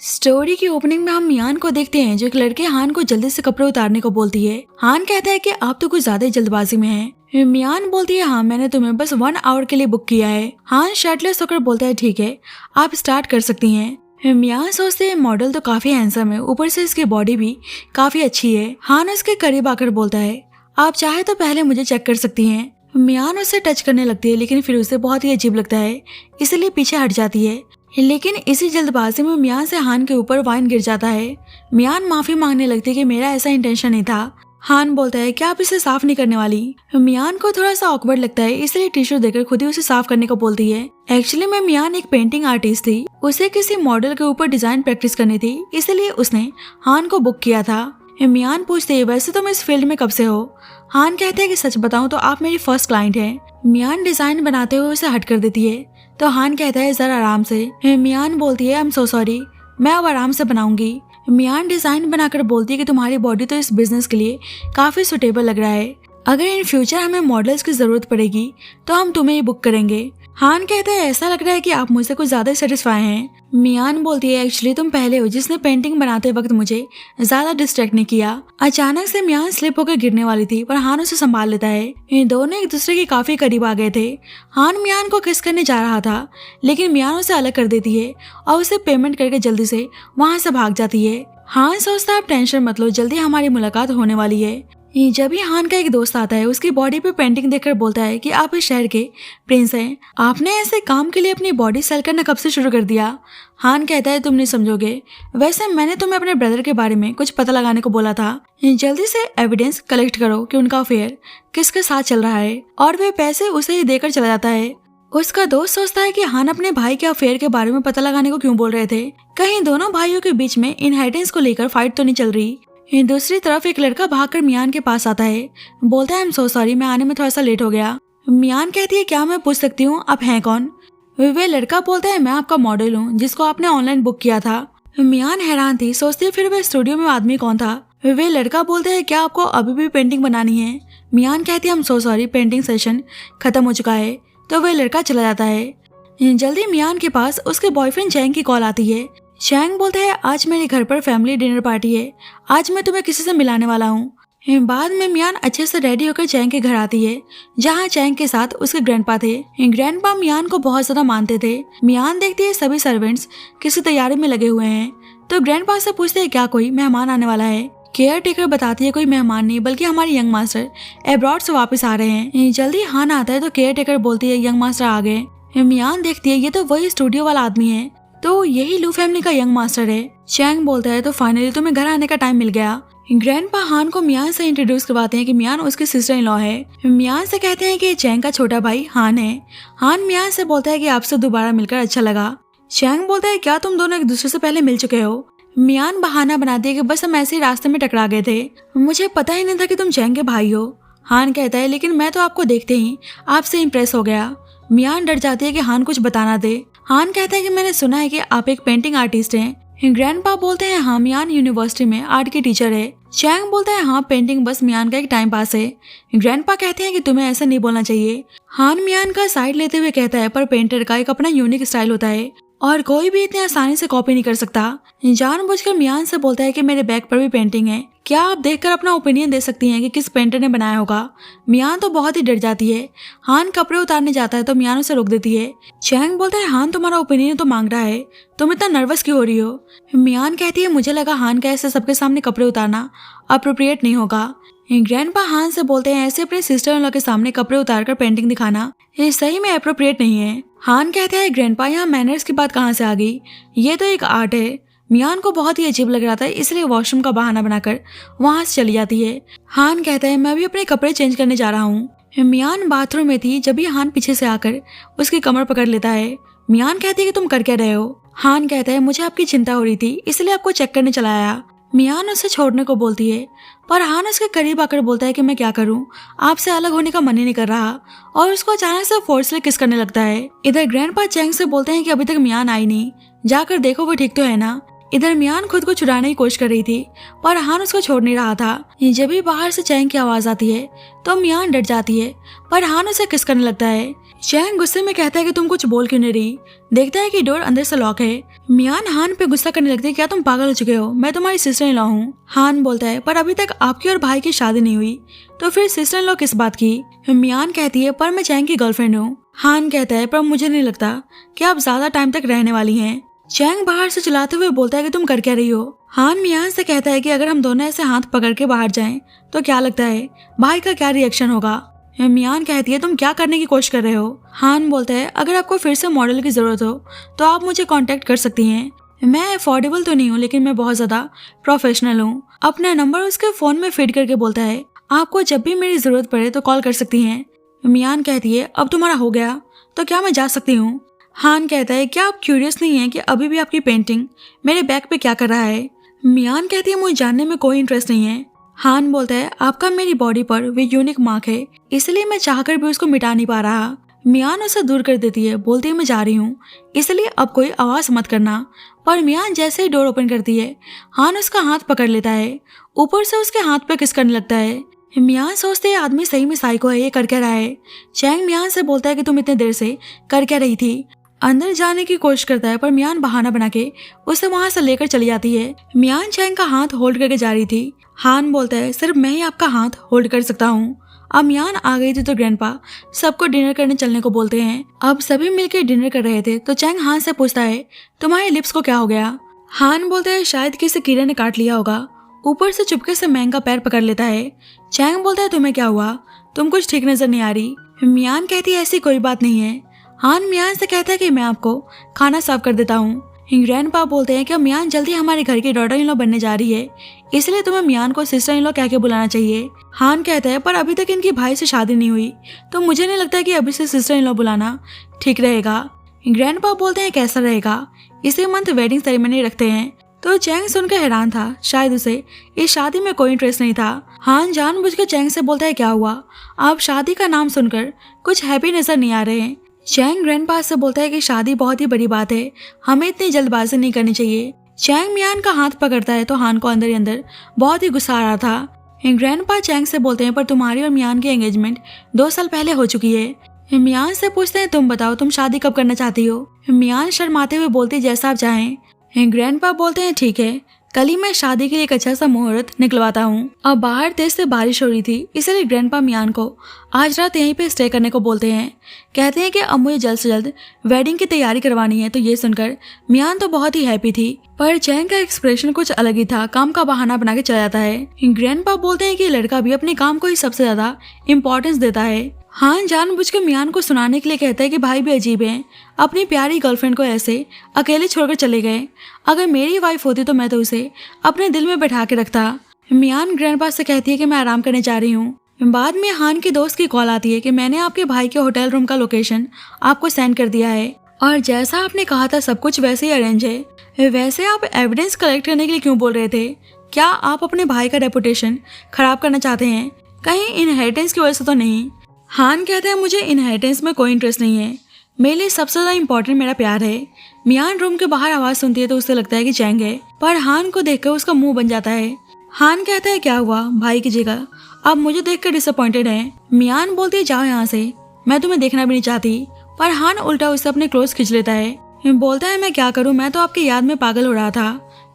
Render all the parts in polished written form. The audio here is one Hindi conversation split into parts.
स्टोरी की ओपनिंग में हम मियान को देखते हैं जो एक लड़के हान को जल्दी से कपड़े उतारने को बोलती है। हान कहता है कि आप तो कुछ ज्यादा ही जल्दबाजी में हैं। मियान बोलती है हाँ मैंने तुम्हें बस 1 आवर के लिए बुक किया है। हान शर्टलेस होकर बोलता है ठीक है आप स्टार्ट कर सकती हैं। मियान सोचते हैं मॉडल तो काफी हैंडसम है, ऊपर से इसकी बॉडी भी काफी अच्छी है। हान उसके करीब आकर बोलता है आप चाहे तो पहले मुझे चेक कर सकती हैं। मियान उससे टच करने लगती है लेकिन फिर उसे बहुत ही अजीब लगता है इसलिए पीछे हट जाती है। लेकिन इसी जल्दबाजी में मियान से हान के ऊपर वाइन गिर जाता है। मियान माफी मांगने लगती है कि मेरा ऐसा इंटेंशन नहीं था। हान बोलता है क्या आप इसे साफ नहीं करने वाली। मियान को थोड़ा सा ऑकवर्ड लगता है इसलिए टिश्यू देकर खुद ही उसे साफ करने को बोलती है। एक्चुअली में मियान एक पेंटिंग आर्टिस्ट थी, उसे किसी मॉडल के ऊपर डिजाइन प्रैक्टिस करनी थी इसलिए उसने हान को बुक किया था। मियान पूछते है वैसे तुम इस फील्ड में कब से हो। हान कहते हैं कि सच बताऊं तो आप मेरी फर्स्ट क्लाइंट हैं। मियान डिजाइन बनाते हुए उसे हट कर देती है तो हान कहता है जरा आराम से। मियान बोलती है आई एम सो सॉरी, मैं अब आराम से बनाऊंगी। मियान डिजाइन बनाकर बोलती है कि तुम्हारी बॉडी तो इस बिजनेस के लिए काफी सुटेबल लग रहा है, अगर इन फ्यूचर हमें मॉडल्स की जरूरत पड़ेगी तो हम तुम्हें ही बुक करेंगे। हान कहते हैं ऐसा लग रहा है कि आप मुझसे कुछ ज्यादा सेटिस्फाई हैं। मियान बोलती है एक्चुअली तुम पहले हो जिसने पेंटिंग बनाते वक्त मुझे ज्यादा डिस्ट्रैक्ट नहीं किया। अचानक से मियान स्लिप होकर गिरने वाली थी पर हान उसे संभाल लेता है। इन दोनों एक दूसरे के काफी करीब आ गए थे। हान मियान को किस करने जा रहा था लेकिन मियान उसे अलग कर देती है और उसे पेमेंट करके जल्दी से वहाँ से भाग जाती है। हान सोचता है आप टेंशन मत लो, जल्दी हमारी मुलाकात होने वाली है। जब ही हान का एक दोस्त आता है उसकी बॉडी पे पेंटिंग देखकर बोलता है कि आप इस शहर के प्रिंस हैं, आपने ऐसे काम के लिए अपनी बॉडी सेल करना कब से शुरू कर दिया। हान कहता है तुम नहीं समझोगे, वैसे मैंने तुम्हें अपने ब्रदर के बारे में कुछ पता लगाने को बोला था, जल्दी से एविडेंस कलेक्ट करो कि उनका अफेयर किसके साथ चल रहा है। और वे पैसे उसे ही देकर चला जाता है। उसका दोस्त सोचता है कि हान अपने भाई के अफेयर के बारे में पता लगाने को क्यों बोल रहे थे, कहीं दोनों भाइयों के बीच में इनहेरिटेंस को लेकर फाइट तो नहीं चल रही। दूसरी तरफ एक लड़का भागकर मियान के पास आता है, बोलता है आई एम सो सॉरी मैं आने में थोड़ा सा लेट हो गया। मियान कहती है क्या मैं पूछ सकती हूँ आप हैं कौन। वे लड़का बोलता है मैं आपका मॉडल हूँ जिसको आपने ऑनलाइन बुक किया था। मियान हैरान थी, सोचती फिर वे स्टूडियो में आदमी कौन था। वे लड़का बोलता है क्या आपको अभी भी पेंटिंग बनानी है। मियान कहती है I am so sorry painting session खत्म हो चुका है। तो वे लड़का चला जाता है। जल्दी मियान के पास उसके बॉयफ्रेंड चैंग की कॉल आती है। चैंग बोलता है आज मेरे घर पर फैमिली डिनर पार्टी है, आज मैं तुम्हें किसी से मिलाने वाला हूँ। बाद में मियान अच्छे से रेडी होकर चैंग के घर आती है जहाँ चैंग के साथ उसके ग्रैंडपा थे। ग्रैंडपा मियान को बहुत ज्यादा मानते थे। मियान देखती है सभी सर्वेंट्स किसी तैयारी में लगे हुए हैं तो ग्रैंडपा से पूछते हैं क्या कोई मेहमान आने वाला है। केयर टेकर बताती है कोई मेहमान नहीं बल्कि हमारे यंग मास्टर एब्रॉड से वापस आ रहे हैं। जल्दी हान आता है तो केयर टेकर बोलती है यंग मास्टर आ गए। मियान देखती है ये तो वही स्टूडियो वाला आदमी है, तो यही लू फैमिली का यंग मास्टर है। चैंग बोलता है तो फाइनली तुम्हें घर आने का टाइम मिल गया। ग्रैंडपा हान को मियान से इंट्रोड्यूस करवाते हैं कि मियान उसकी सिस्टर इन लॉ है। मियान से कहते हैं कि चैंग का छोटा भाई हान है। हान मियान से बोलता है कि आपसे दोबारा मिलकर अच्छा लगा। चैंग बोलता है क्या तुम दोनों एक दूसरे से पहले मिल चुके हो। मियान बहाना बनाती है कि बस हम ऐसे ही रास्ते में टकरा गए थे, मुझे पता ही नहीं था कि तुम चैंग के भाई हो। हान कहता है लेकिन मैं तो आपको देखते ही आपसे इम्प्रेस हो गया। मियान डर जाती है कि हान कुछ बताना दे। हान कहता है कि मैंने सुना है कि आप एक पेंटिंग आर्टिस्ट हैं। ग्रैंडपा बोलते हैं हाँ मियान यूनिवर्सिटी में आर्ट की टीचर है। चैंग बोलता है हाँ पेंटिंग बस मियान का एक टाइम पास है। ग्रैंडपा कहते हैं कि तुम्हें ऐसा नहीं बोलना चाहिए। हान मियान का साइड लेते हुए कहता है पर पेंटर का एक अपना यूनिक स्टाइल होता है और कोई भी इतनी आसानी से कॉपी नहीं कर सकता। जानबूझकर मियान से बोलता है कि मेरे बैग पर भी पेंटिंग है, क्या आप देखकर अपना ओपिनियन दे सकती हैं कि किस पेंटर ने बनाया होगा। मियान तो बहुत ही डर जाती है। हान कपड़े उतारने जाता है तो मियान उसे रोक देती है। चैंग बोलता है हान तुम्हारा ओपिनियन तो मांग रहा है, तुम इतना नर्वस क्यों हो रही हो। मियान कहती है मुझे लगा हान का ऐसे सबके सामने कपड़े उतारना अप्रोप्रिएट नहीं होगा। ग्रैंडपा हान से बोलते हैं ऐसे अपने सिस्टर इन लॉ के सामने कपड़े उतारकर पेंटिंग दिखाना ये सही में अप्रोप्रिएट नहीं है। हान कहता है ग्रैंडपा यहाँ मैनर्स की बात कहाँ से आ गई, ये तो एक आर्ट है। मियान को बहुत ही अजीब लग रहा था इसलिए वॉशरूम का बहाना बनाकर वहां से चली जाती है। हान कहता है मैं भी अपने कपड़े चेंज करने जा रहा हूँ। मियान बाथरूम में थी जब हान पीछे से आकर उसकी कमर पकड़ लेता है। मियान कहती है कि तुम कर क्या रहे हो। हान कहता है मुझे आपकी चिंता हो रही थी इसलिए आपको चेक करने चला आया। मियान उसे छोड़ने को बोलती है पर हान उसके करीब आकर बोलता है कि मैं क्या करूं, आपसे अलग होने का मन ही नहीं कर रहा और उसको अचानक से फोर्सली किस करने लगता है। इधर ग्रैंडपा चैंग से बोलते हैं कि अभी तक मियान आई नहीं, जाकर देखो वो ठीक तो है ना। इधर मियान खुद को छुड़ाने की कोशिश कर रही थी पर हान उसको छोड़ नहीं रहा था। जब भी बाहर से चैंग की आवाज आती है तो मियान डर जाती है पर हान उसे किस करने लगता है। चैंग गुस्से में कहता है कि तुम कुछ बोल क्यों नहीं रही। देखता है कि डोर अंदर से लॉक है। मियान हान पे गुस्सा करने लगती है, क्या तुम पागल हो चुके हो, मैं तुम्हारी सिस्टर इन लॉ हूँ। हान बोलता है पर अभी तक आपकी और भाई की शादी नहीं हुई, तो फिर सिस्टर इन लॉ किस बात की। मियान कहती है पर मैं चैंग की गर्लफ्रेंड हूँ। हान कहता है पर मुझे नहीं लगता कि आप ज्यादा टाइम तक रहने वाली हैं। चैंग बाहर से चिल्लाते हुए बोलता है कि तुम कर क्या रही हो। हान मियान से कहता है कि अगर हम दोनों ऐसे हाथ पकड़ के बाहर जाएं तो क्या लगता है भाई का क्या रिएक्शन होगा। मियान कहती है तुम क्या करने की कोशिश कर रहे हो। हान बोलता है अगर आपको फिर से मॉडल की जरूरत हो तो आप मुझे कांटेक्ट कर सकती हैं। मैं अफोर्डेबल तो नहीं हूँ लेकिन मैं बहुत ज्यादा प्रोफेशनल हूँ। अपना नंबर उसके फोन में फीड करके बोलता है आपको जब भी मेरी जरूरत पड़े तो कॉल कर सकती हैं। मियान कहती है अब तुम्हारा हो गया तो क्या मैं जा सकती हूँ। हान कहता है क्या आप क्यूरियस नहीं है कि अभी भी आपकी पेंटिंग मेरे बैग पे क्या कर रहा है। मियान कहती है मुझे जानने में कोई इंटरेस्ट नहीं है। हान बोलता है आपका मेरी बॉडी पर वे यूनिक मार्क है, इसलिए मैं चाहकर भी उसको मिटा नहीं पा रहा। मियान उसे दूर कर देती है, बोलती है मैं जा रही हूँ, इसलिए अब कोई आवाज मत करना। पर मियान जैसे ही डोर ओपन करती है हान उसका हाथ पकड़ लेता है, ऊपर से उसके हाथ पे किस करने लगता है। मियान सोचते है आदमी सही में साइको है, ये कर क्या रहा है। चैंग मियान से बोलता है कि तुम इतने देर से कर क्या रही थी। अंदर जाने की कोशिश करता है पर मियान बहाना बना के उसे वहां से लेकर चली जाती है। मियान चैंग का हाथ होल्ड करके जा रही थी। हान बोलता है सिर्फ मैं ही आपका हाथ होल्ड कर सकता हूँ। अब मियान आ गई थी तो ग्रैंडपा सबको डिनर करने चलने को बोलते हैं। अब सभी मिलकर डिनर कर रहे थे तो चैंग हान से पूछता है तुम्हारे लिप्स को क्या हो गया। हान बोलता है शायद किसी कीड़े ने काट लिया होगा। ऊपर से चुपके से मैंग का पैर पकड़ लेता है। चैंग बोलता है तुम्हें क्या हुआ, तुम कुछ ठीक नजर नहीं आ रही। मियान कहती है ऐसी कोई बात नहीं है। हान मियान से कहता है कि मैं आपको खाना सर्व कर देता हूँ। ग्रैंडपा बोलते हैं कि मियान जल्दी हमारे घर की डॉटर इन लॉ बनने जा रही है, इसलिए तुम्हें मियान को सिस्टर इन लॉ कह के बुलाना चाहिए। हान कहता है पर अभी तक इनकी भाई से शादी नहीं हुई तो मुझे नहीं लगता कि अभी से सिस्टर इन लॉ बुलाना ठीक रहेगा। ग्रैंडपा बोलते हैं कैसा रहेगा, इसी मंथ वेडिंग सेरेमनी रखते हैं। तो चैंग सुनकर हैरान था, शायद उसे इस शादी में कोई इंटरेस्ट नहीं था। हान जानबूझकर चैंग से बोलता है क्या हुआ, आप शादी का नाम सुनकर कुछ हैप्पी नजर नहीं आ रहे हैं। चैंग ग्रैंडपा से बोलता है कि शादी बहुत ही बड़ी बात है, हमें इतनी जल्दबाजी नहीं करनी चाहिए। चैंग मियान का हाथ पकड़ता है तो हान को अंदर ही अंदर बहुत ही गुस्सा आ रहा था। ग्रैंडपा चैंग से बोलते हैं पर तुम्हारी और मियान की एंगेजमेंट 2 साल पहले हो चुकी है। मियान से पूछते हैं तुम बताओ तुम शादी कब करना चाहती हो। मियान शर्माते हुए बोलती जैसा आप चाहें। ग्रैंडपा बोलते हैं ठीक है, कल ही मैं शादी के लिए एक अच्छा सा मुहूर्त निकलवाता हूँ। अब बाहर तेज से बारिश हो रही थी, इसलिए ग्रैंडपा मियान को आज रात यहीं पे स्टे करने को बोलते हैं। कहते हैं कि अब मुझे जल्द से जल्द वेडिंग की तैयारी करवानी है। तो ये सुनकर मियान तो बहुत ही हैप्पी थी, पर चैंग का एक्सप्रेशन कुछ अलग ही था, काम का बहाना बना के चला जाता है। ग्रैंडपा बोलते हैं कि लड़का भी अपने काम को ही सबसे ज्यादा इम्पोर्टेंस देता है। हान जानबूझकर मियान को सुनाने के लिए कहता है कि भाई भी अजीब है, अपनी प्यारी गर्लफ्रेंड को ऐसे अकेले छोड़कर चले गए। अगर मेरी वाइफ होती तो मैं तो उसे अपने दिल में बैठा के रखता। मियान ग्रैंडपा से कहती है कि मैं आराम करने जा रही हूँ। बाद में हान की दोस्त की कॉल आती है कि मैंने आपके भाई के होटल रूम का लोकेशन आपको सेंड कर दिया है और जैसा आपने कहा था सब कुछ वैसे ही अरेंज है। वैसे आप एविडेंस कलेक्ट करने के लिए क्यों बोल रहे थे, क्या आप अपने भाई का रेपुटेशन खराब करना चाहते हैं, कहीं इनहेरिटेंस की वजह से तो नहीं। हान कहते हैं मुझे इनहेरिटेंस में कोई इंटरेस्ट नहीं है, मेरे लिए सबसे ज्यादा इम्पोर्टेंट मेरा प्यार है। मियान रूम के बाहर आवाज सुनती है तो उसे लगता है कि चैंग है, पर हान को देखकर उसका मुंह बन जाता है। हान कहता है क्या हुआ, भाई की जगह आप मुझे देखकर डिसअपॉइंटेड हैं। मियान बोलती है जाओ यहाँ से, मैं तुम्हें देखना भी नहीं चाहती। पर हान उल्टा उससे अपने क्लोज खींच लेता है, बोलता है मैं क्या करूँ, मैं तो आपकी याद में पागल हो रहा था।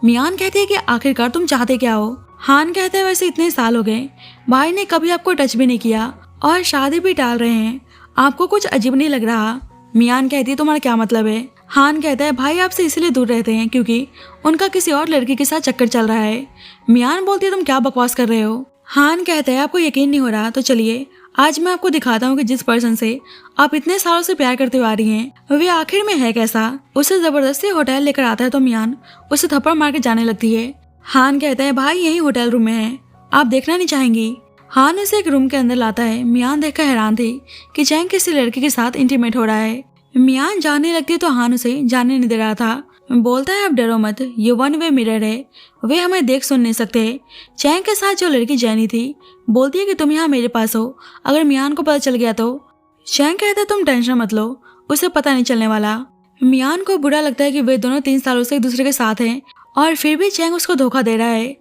मियान कहती है कि आखिरकार तुम चाहते क्या हो। हान कहते हैं वैसे इतने साल हो गए, भाई ने कभी आपको टच भी नहीं किया और शादी भी टाल रहे हैं, आपको कुछ अजीब नहीं लग रहा। मियान कहती है तुम्हारा क्या मतलब है। हान कहता है भाई आपसे इसलिए दूर रहते हैं क्योंकि उनका किसी और लड़की के साथ चक्कर चल रहा है। मियान बोलती है तुम क्या बकवास कर रहे हो। हान कहता है आपको यकीन नहीं हो रहा तो चलिए आज मैं आपको दिखाता हूँ कि जिस पर्सन से आप इतने सालों से प्यार करते हुए आ रही हैं वे आखिर में है कैसा। उसे जबरदस्ती होटल लेकर आता है तो मियान उसे थप्पड़ मार के जाने लगती है। हान कहता है भाई यही होटल रूम में है, आप देखना नहीं चाहेंगी। हान उसे एक रूम के अंदर लाता है। मियान देखकर हैरान थी कि चैंग किसी लड़के के साथ इंटीमेट हो रहा है। मियान जाने लगती तो हान उसे जाने नहीं दे रहा था। बोलता है अब डरो मत, ये वन वे मिरर है, वे हमें देख सुन नहीं सकते। चैंग के साथ जो लड़की जैनी थी बोलती है कि तुम यहाँ मेरे पास हो, अगर मियान को पता चल गया तो। चैंग कहता है तुम टेंशन मत लो, उसे पता नहीं चलने वाला। मियान को बुरा लगता है कि वे दोनों 3 सालों से एक दूसरे के साथ हैं और फिर भी चैंग उसको धोखा दे रहा है।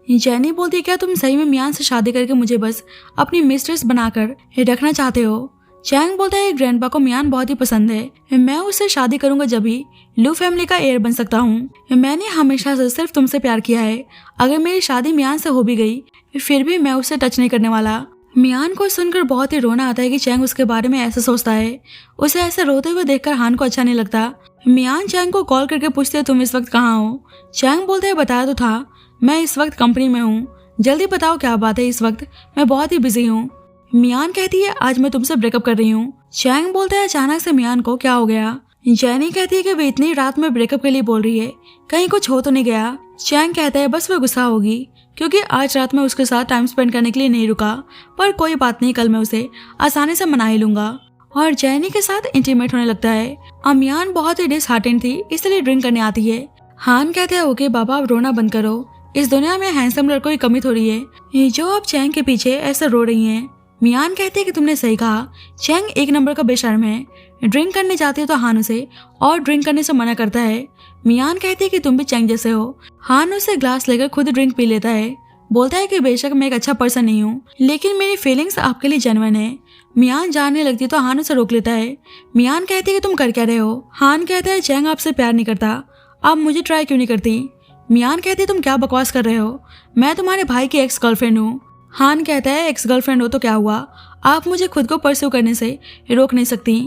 जैनी बोलती है क्या तुम सही में मियान से शादी करके मुझे बस अपनी मिस्ट्रेस बनाकर रखना चाहते हो। चैंग बोलता है ग्रैंडपा को मियान बहुत ही पसंद है, मैं उससे शादी करूंगा जब ही लू फैमिली का हेयर बन सकता हूँ। मैंने हमेशा से सिर्फ तुमसे प्यार किया है, अगर मेरी शादी मियान से हो भी गई फिर भी मैं उससे टच नहीं करने वाला। मियान को सुनकर बहुत ही रोना आता है कि चैंग उसके बारे में ऐसा सोचता है। उसे ऐसे रोते हुए देखकर हान को अच्छा नहीं लगता। मियान चैंग को कॉल करके पूछते है तुम इस वक्त कहाँ हो। चैंग बोलते है बताया तो था, मैं इस वक्त कंपनी में हूँ, जल्दी बताओ क्या बात है, इस वक्त मैं बहुत ही बिजी हूँ। मियान कहती है आज मैं तुमसे ब्रेकअप कर रही हूँ। चैंग बोलता है अचानक से मियान को क्या हो गया। जैनी कहती है कि वे इतनी रात में ब्रेकअप के लिए बोल रही है, कहीं कुछ हो तो नहीं गया। चैंग कहता है बस वो गुस्सा होगी क्योंकि आज रात में उसके साथ टाइम स्पेंड करने के लिए नहीं रुका, पर कोई बात नहीं, कल मैं उसे आसानी से मना ही लूंगा। और जैनी के साथ इंटीमेट होने लगता है। मियान बहुत ही डिसहार्टेंड थी, इसलिए ड्रिंक करने आती है। हान कहते हैं ओके बाबा अब रोना बंद करो, इस दुनिया में हैंडसम लड़कों की कमी थोड़ी है जो अब चैंग के पीछे ऐसा रो रही हैं। मियान कहते हैं कि तुमने सही कहा, चैंग एक नंबर का बेशर्म है। ड्रिंक करने जाती है तो हान उसे और ड्रिंक करने से मना करता है। मियान कहती है कि तुम भी चैंग जैसे हो। हान उसे ग्लास लेकर खुद ड्रिंक पी लेता है, बोलता है कि बेशक मैं एक अच्छा पर्सन नहीं हूँ, लेकिन मेरी फीलिंग्स आपके लिए जेन्युइन है। मियान जानने लगती है तो हान उसे रोक लेता है। मियान कहती है कि तुम कर क्या रहे हो। हान कहता है चैंग आपसे प्यार नहीं करता, आप मुझे ट्राई क्यों नहीं करती। मियान कहती है तुम क्या बकवास कर रहे हो, मैं तुम्हारे भाई की एक्स गर्लफ्रेंड हूँ। हान कहता है एक्स गर्लफ्रेंड हो तो क्या हुआ, आप मुझे खुद को परस्यू करने से रोक नहीं सकती।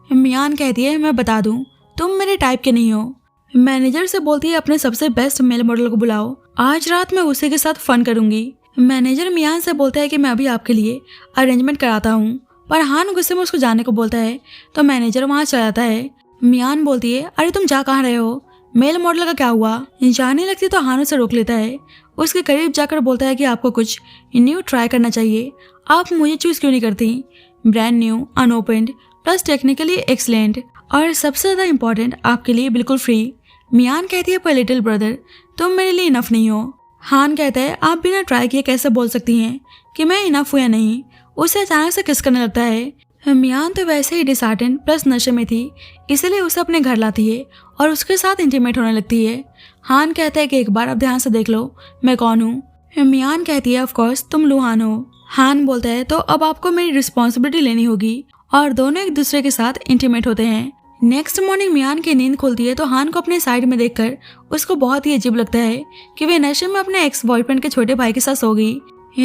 मियान कहती है मैं बता दूं तुम मेरे टाइप के नहीं हो। मैनेजर से बोलती है अपने सबसे बेस्ट मेल मॉडल को बुलाओ, आज रात मैं उसी के साथ फन करूंगी। मैनेजर मियान से बोलता है कि मैं अभी आपके लिए अरेंजमेंट कराता हूँ, पर हान गुस्से में उसको जाने को बोलता है तो मैनेजर वहाँ चला जाता है। मियान बोलती है अरे तुम जा कहाँ रहे हो, मेल मॉडल का क्या हुआ। जाने लगती तो हान उसे रोक लेता है, उसके करीब जाकर बोलता है कि आपको कुछ न्यू ट्राई करना चाहिए, आप मुझे चूज क्यों नहीं करती। Brand new, unopened, plus technically excellent और सबसे ज़्यादा इम्पोर्टेंट आपके लिए बिल्कुल फ्री। मियान कहती है पर लिटिल ब्रदर तुम मेरे लिए इनफ नहीं हो। हान कहता है आप बिना ट्राई किए कैसे बोल सकती हैं कि मैं इनफ हूँ या नहीं। उसे अचानक से किस करने लगता है। मियान तो वैसे ही डिसहार्टेंड प्लस नशे में थी, इसलिए उसे अपने घर लाती है और उसके साथ इंटीमेट होने लगती है। हान कहता है कि एक बार अब ध्यान से देख लो मैं कौन हूँ। मियान कहती है ऑफ कोर्स तुम लुहान हो। हान बोलता है तो अब आपको मेरी रिस्पॉन्सिबिलिटी लेनी होगी, और दोनों एक दूसरे के साथ इंटीमेट होते हैं। नेक्स्ट मॉर्निंग मियान की नींद खुलती है तो हान को अपने साइड में देखकर उसको बहुत ही अजीब लगता है कि वे नशे में अपने एक्स बॉयफ्रेंड के छोटे भाई के साथ सो गई।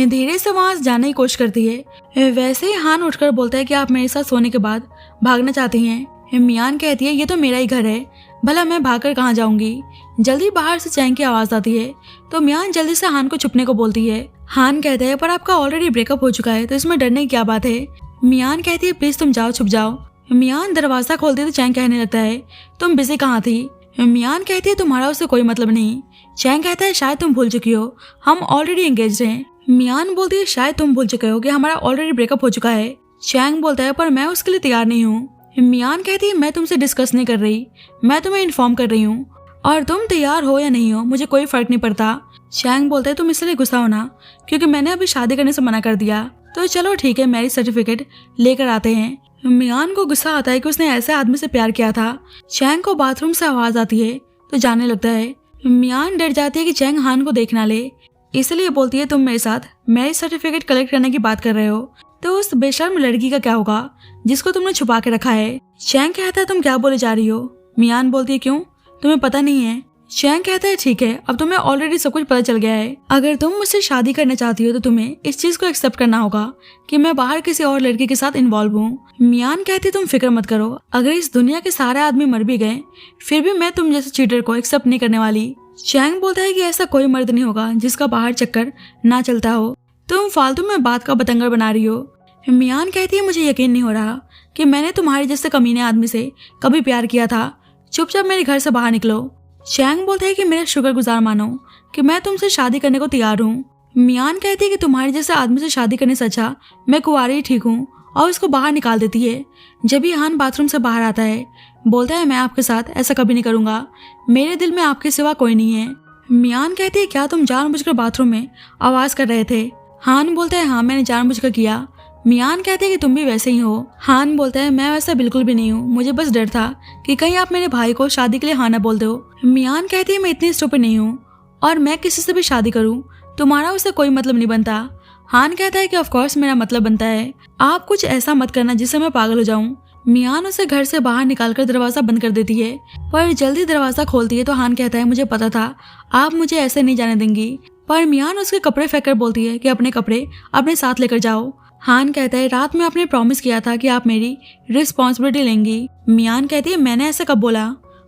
धीरे से वहां जाने की कोशिश करती है। वैसे ही हान उठकर बोलता है कि आप मेरे साथ सोने के बाद भागना चाहती हैं। मियान कहती है ये तो मेरा ही घर है, भला मैं भागकर कहाँ जाऊंगी। जल्दी बाहर से चैंग की आवाज आती है तो मियान जल्दी से हान को छुपने को बोलती है। हान कहता है पर आपका ऑलरेडी ब्रेकअप हो चुका है तो इसमें डरने की क्या बात है। मियान कहती है प्लीज तुम जाओ, छुप जाओ। मियान दरवाजा खोलती है तो चैंग कहने लगता है तुम बिजी कहाँ थी। मियान कहती है तुम्हारा उससे कोई मतलब नहीं। चैंग कहता है शायद तुम भूल चुकी हो, हम ऑलरेडी एंगेज्ड हैं। मियान बोलती है शायद तुम भूल चुके हो कि हमारा ऑलरेडी ब्रेकअप हो चुका है। चैंग बोलता है पर मैं उसके लिए तैयार नहीं हूँ। मियान कहती है मैं तुमसे डिस्कस नहीं कर रही, मैं तुम्हें इन्फॉर्म कर रही हूँ, और तुम तैयार हो या नहीं हो मुझे कोई फर्क नहीं पड़ता। चैंग बोलता है तुम इसलिए गुस्सा हो ना क्योंकि मैंने अभी शादी करने से मना कर दिया, तो चलो ठीक है मैरिज सर्टिफिकेट लेकर आते हैं। मियान को गुस्सा आता है कि उसने ऐसे आदमी से प्यार किया था। चैंग को बाथरूम से आवाज आती है तो जाने लगता है। मियान डर जाती है कि चैंग हान को देख ना ले, इसलिए बोलती है तुम मेरे साथ मैरिज सर्टिफिकेट कलेक्ट करने की बात कर रहे हो तो उस बेशर्म लड़की का क्या होगा जिसको तुमने छुपा के रखा है। चैंग कहता है तुम क्या बोले जा रही हो। मियान बोलती है क्यों, तुम्हें पता नहीं है। चैंग कहता है ठीक है अब तुम्हें ऑलरेडी सब कुछ पता चल गया है, अगर तुम मुझसे शादी करना चाहती हो तो तुम्हें इस चीज को एक्सेप्ट करना होगा कि मैं बाहर किसी और लड़की के साथ इन्वॉल्व हूँ। मियान कहती है तुम फिक्र मत करो, अगर इस दुनिया के सारे आदमी मर भी गए फिर भी मैं तुम जैसे चीटर को एक्सेप्ट नहीं करने वाली। चैंग बोलता है कि ऐसा कोई मर्द नहीं होगा जिसका बाहर चक्कर ना चलता हो, तुम फालतू में बात का बतंगड़ बना रही हो। मियान कहती है मुझे यकीन नहीं हो रहा कि मैंने तुम्हारे जैसे कमीने आदमी से कभी प्यार किया था, चुपचाप मेरे घर से बाहर निकलो। चैंग बोलता है कि मेरा शुक्रगुजार मानो कि मैं तुमसे शादी करने को तैयार हूँ। मियान कहती है कि तुम्हारे जैसे आदमी से शादी करने से अच्छा मैं कुंवारी ही ठीक हूँ, और उसको बाहर निकाल देती है। जब हान बाथरूम से बाहर आता है बोलता है मैं आपके साथ ऐसा कभी नहीं करूँगा, मेरे दिल में आपके सिवा कोई नहीं है। मियान कहती है क्या तुम जानबूझकर बाथरूम में आवाज कर रहे थे। हान बोलता है हाँ मैंने जानबूझकर किया। मियान कहते हैं कि तुम भी वैसे ही हो। हान बोलता है मैं वैसा बिल्कुल भी नहीं हूँ, मुझे बस डर था कि कहीं आप मेरे भाई को शादी के लिए हाँ ना बोल दो। मियान कहती है मैं इतनी स्टूपिड नहीं हूँ, और मैं किसी से भी शादी करूँ तुम्हारा उससे कोई मतलब नहीं बनता। हान कहता है कि ऑफ कोर्स मेरा मतलब बनता है, आप कुछ ऐसा मत करना जिससे मैं पागल हो जाऊं। मियान उसे घर से बाहर निकालकर दरवाजा बंद कर देती है, पर जल्दी दरवाजा खोलती है तो हान कहता है मुझे पता था आप मुझे ऐसे नहीं जाने देंगी। पर मियान उसके कपड़े फेंककर बोलती है कि अपने कपड़े अपने साथ लेकर जाओ। हान कहता है रात में आपने प्रॉमिस किया था कि आप मेरी रिस्पॉन्सिबिलिटी लेंगी। मियान कहती है मैंने ऐसा कब बोला।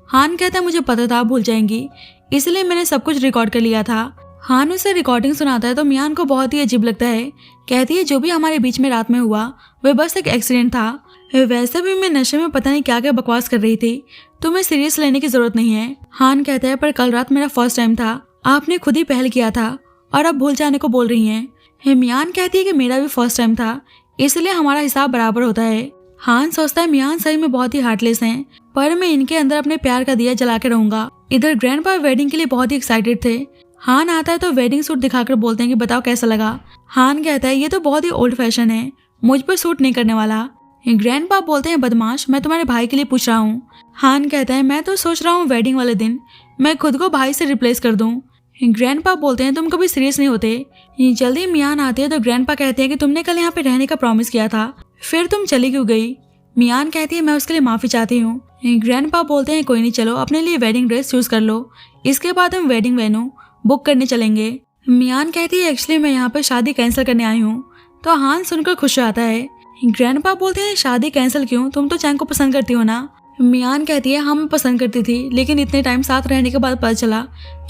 हान कहता है मुझे पता था आप भूल जाएंगी, इसलिए मैंने सब कुछ रिकॉर्ड कर लिया था। हान उसे रिकॉर्डिंग सुनाता है तो मियान को बहुत ही अजीब लगता है। कहती है जो भी हमारे बीच में रात में हुआ वह बस एक एक्सीडेंट था, वैसे भी मैं नशे में पता नहीं क्या क्या बकवास कर रही थी, तुम्हें सीरियस लेने की जरूरत नहीं है। हान कहता है पर कल रात मेरा फर्स्ट टाइम था, आपने खुद ही पहल किया था और अब भूल जाने को बोल रही हैं। मियान कहती है कि मेरा भी फर्स्ट टाइम था, इसलिए हमारा हिसाब बराबर होता है। हान सोचता है मियान सही में बहुत ही हार्टलेस हैं, पर मैं इनके अंदर अपने प्यार का दिया जला के रहूंगा। इधर ग्रैंडपा वेडिंग के लिए बहुत ही एक्साइटेड थे। हान आता है तो वेडिंग सूट दिखाकर बोलते हैं कि बताओ कैसा लगा। हान कहता है ये तो बहुत ही ओल्ड फैशन है, मुझ पर सूट नहीं करने वाला। ग्रैंडपा बोलते हैं बदमाश, मैं तुम्हारे भाई के लिए पूछ रहा हूँ। हान कहता है मैं तो सोच रहा हूँ वेडिंग वाले दिन मैं खुद को भाई से रिप्लेस कर दूँ। ग्रैंडपा बोलते हैं तुम कभी सीरियस नहीं होते। जल्दी मियान आती है तो ग्रैंडपा कहते हैं कि तुमने कल यहाँ पे रहने का प्रॉमिस किया था, फिर तुम चली क्यों गई। मियान कहती है मैं उसके लिए माफी चाहती हूँ। ग्रैंडपा बोलते हैं कोई नहीं, चलो अपने लिए वेडिंग ड्रेस चूज कर लो, इसके बाद हम वेडिंग वेन्यू बुक करने चलेंगे। मियान कहती है एक्चुअली मैं यहाँ पे शादी कैंसिल करने आई हूँ। तो हान सुनकर खुश हो आता है। ग्रैंडपा बोलते हैं शादी कैंसिल क्यों, तुम तो चैंग को पसंद करती हो ना। मियान कहती है हम पसंद करती थी, लेकिन इतने टाइम साथ रहने के बाद पता चला